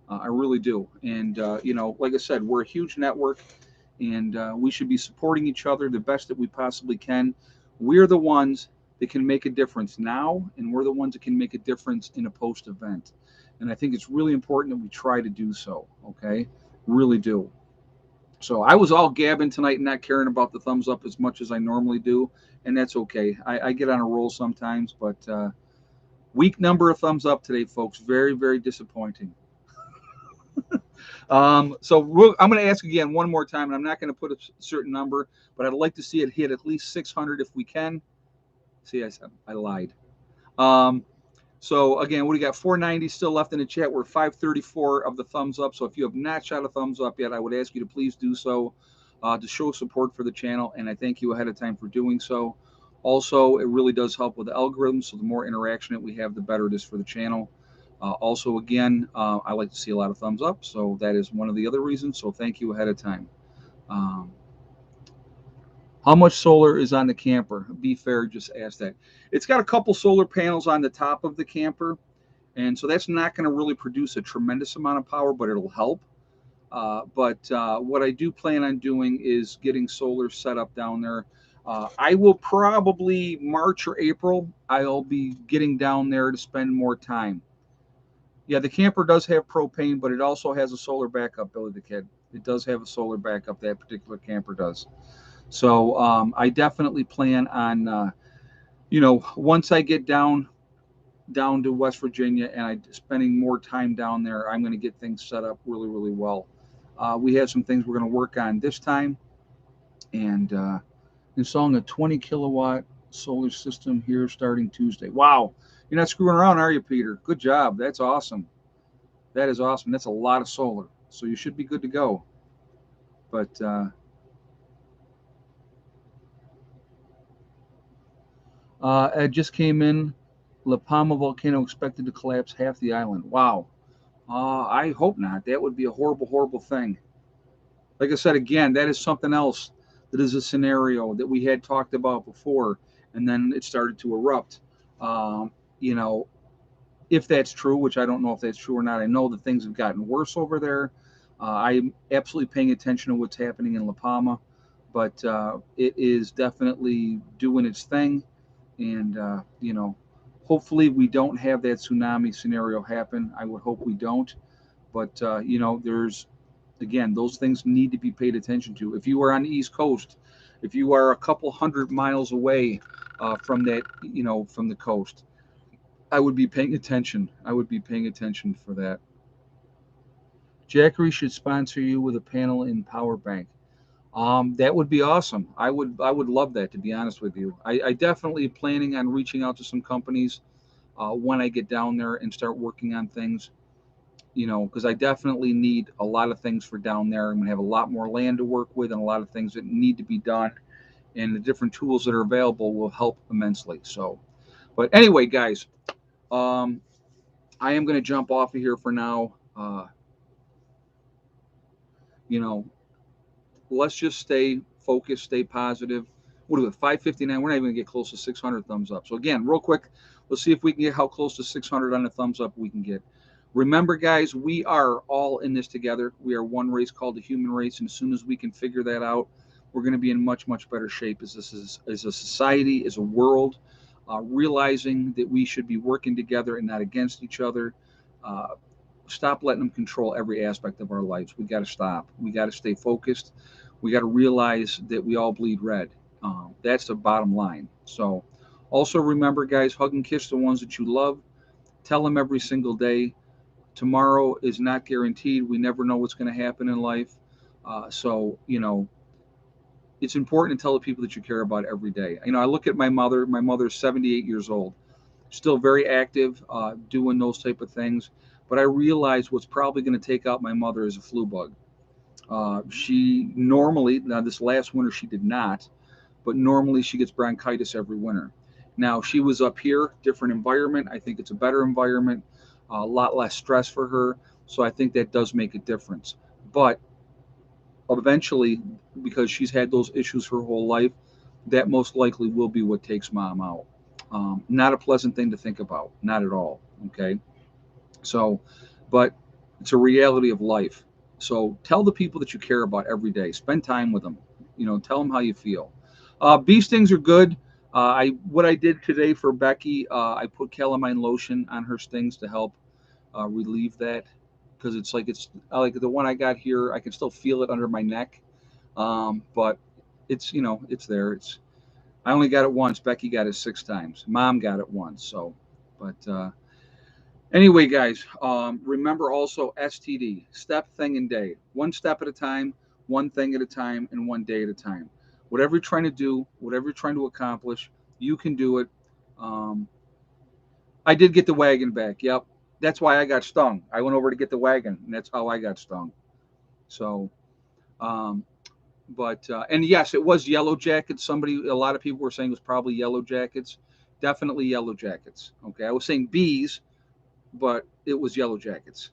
I really do. And like I said, we're a huge network, and we should be supporting each other the best that we possibly can. We're the ones that can make a difference now, and we're the ones that can make a difference in a post event. And I think it's really important that we try to do so. Okay, really do. So I was all gabbing tonight and not caring about the thumbs up as much as I normally do, and that's okay. I get on a roll sometimes, but weak number of thumbs up today, folks. Very, very disappointing. I'm going to ask again one more time, and I'm not going to put a certain number, but I'd like to see it hit at least 600 if we can. See, I lied. Um, so again, we got 490 still left in the chat. We're 534 of the thumbs up. So if you have not shot a thumbs up yet, I would ask you to please do so to show support for the channel, and I thank you ahead of time for doing so. Also, it really does help with the algorithm. So the more interaction that we have, the better it is for the channel. Also, again, I like to see a lot of thumbs up, so that is one of the other reasons. So thank you ahead of time. Um, how much solar is on the camper? Be Fair just asked that. It's got a couple solar panels on the top of the camper, and so that's not going to really produce a tremendous amount of power, but it'll help. But what I do plan on doing is getting solar set up down there. I will probably March or April. I'll be getting down there to spend more time. Yeah, the camper does have propane, but it also has a solar backup, Billy the Kid. It does have a solar backup, that particular camper does. So I definitely plan on, once I get down to West Virginia and I spending more time down there, I'm going to get things set up really, really well. We have some things we're going to work on this time, and installing a 20 kilowatt solar system here starting Tuesday. Wow, you're not screwing around, are you, Peter? Good job. That's awesome. That is awesome. That's a lot of solar. So you should be good to go. But it just came in. La Palma volcano expected to collapse half the island. Wow. I hope not. That would be a horrible, horrible thing. Like I said, again, that is something else that is a scenario that we had talked about before, and then it started to erupt. Um, you know, if that's true, which I don't know if that's true or not. I know that things have gotten worse over there. I'm absolutely paying attention to what's happening in La Palma, but it is definitely doing its thing. And, hopefully we don't have that tsunami scenario happen. I would hope we don't. But, there's Again, those things need to be paid attention to. If you are on the East Coast, if you are a couple hundred miles away from that, from the coast, I would be paying attention. I would be paying attention for that. Jackery should sponsor you with a panel and power bank. That would be awesome. I would love that, to be honest with you. I definitely planning on reaching out to some companies when I get down there and start working on things. Because I definitely need a lot of things for down there. I'm gonna have a lot more land to work with and a lot of things that need to be done. And the different tools that are available will help immensely. So, but anyway, guys, um, I am gonna jump off of here for now. You know, let's just stay focused, stay positive. What are we, 559? We're not even gonna get close to 600 thumbs up. So again, real quick, let's see if we can get how close to 600 on the thumbs up we can get. Remember, guys, we are all in this together. We are one race called the human race, and as soon as we can figure that out, we're going to be in much, much better shape as a society, as a world, realizing that we should be working together and not against each other. Uh, Stop letting them control every aspect of our lives. We got to stop. We got to stay focused. We got to realize that we all bleed red. That's the bottom line. So, also remember, guys, hug and kiss the ones that you love. Tell them every single day. Tomorrow is not guaranteed. We never know what's going to happen in life. So, it's important to tell the people that you care about every day. I look at my mother. My mother's 78 years old, still very active, doing those type of things. But I realize what's probably going to take out my mother is a flu bug. She normally, now this last winter she did not, but normally she gets bronchitis every winter. Now she was up here, different environment. I think it's a better environment, a lot less stress for her. So I think that does make a difference. But eventually, because she's had those issues her whole life, that most likely will be what takes mom out. Not a pleasant thing to think about, not at all. Okay, so, but it's a reality of life. So tell the people that you care about every day. Spend time with them. Tell them how you feel. Bee stings are good. I what I did today for Becky, I put calamine lotion on her stings to help relieve that, because it's like the one I got here. I can still feel it under my neck, but it's there. I only got it once. Becky got it 6 times. Mom got it once. So, but anyway, guys, remember also STD, step, thing, and day. One step at a time, one thing at a time, and one day at a time. Whatever you're trying to do, whatever you're trying to accomplish, you can do it. Um, I did get the wagon back. Yep. That's why I got stung. I went over to get the wagon, and that's how I got stung. So, um, and yes, it was yellow jackets. A lot of people were saying it was probably yellow jackets. Definitely yellow jackets. Okay. I was saying bees, but it was yellow jackets.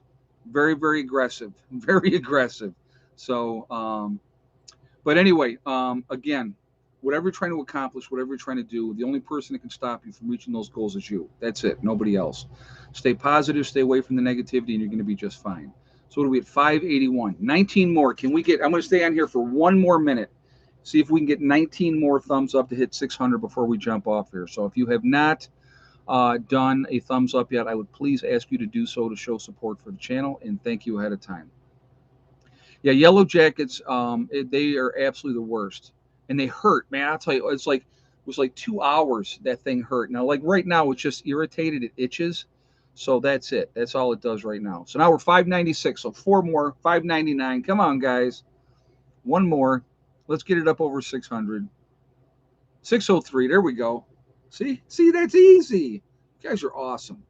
Very, very aggressive. Very aggressive. So, but anyway, again, whatever you're trying to accomplish, whatever you're trying to do, the only person that can stop you from reaching those goals is you. That's it. Nobody else. Stay positive, stay away from the negativity, and you're going to be just fine. So what are we at? 581. 19 more. Can we get, I'm going to stay on here for one more minute. See if we can get 19 more thumbs up to hit 600 before we jump off here. So if you have not done a thumbs up yet, I would please ask you to do so to show support for the channel, and thank you ahead of time. Yeah, yellow jackets, they are absolutely the worst, and they hurt, man. I'll tell you, it was like 2 hours that thing hurt. Now, like right now, it's just irritated, it itches, so that's it. That's all it does right now. So now we're 596. So four more, 599. Come on, guys, one more. Let's get it up over 600. 603. There we go. See, that's easy. You guys are awesome.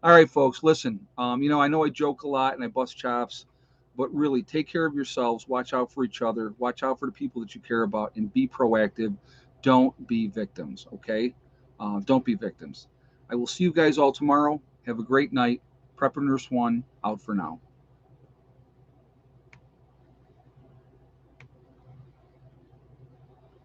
All right, folks, listen. I know I joke a lot and I bust chops, but really take care of yourselves. Watch out for each other. Watch out for the people that you care about, and be proactive. Don't be victims, okay? Don't be victims. I will see you guys all tomorrow. Have a great night. Prepper Nurse 1 out for now.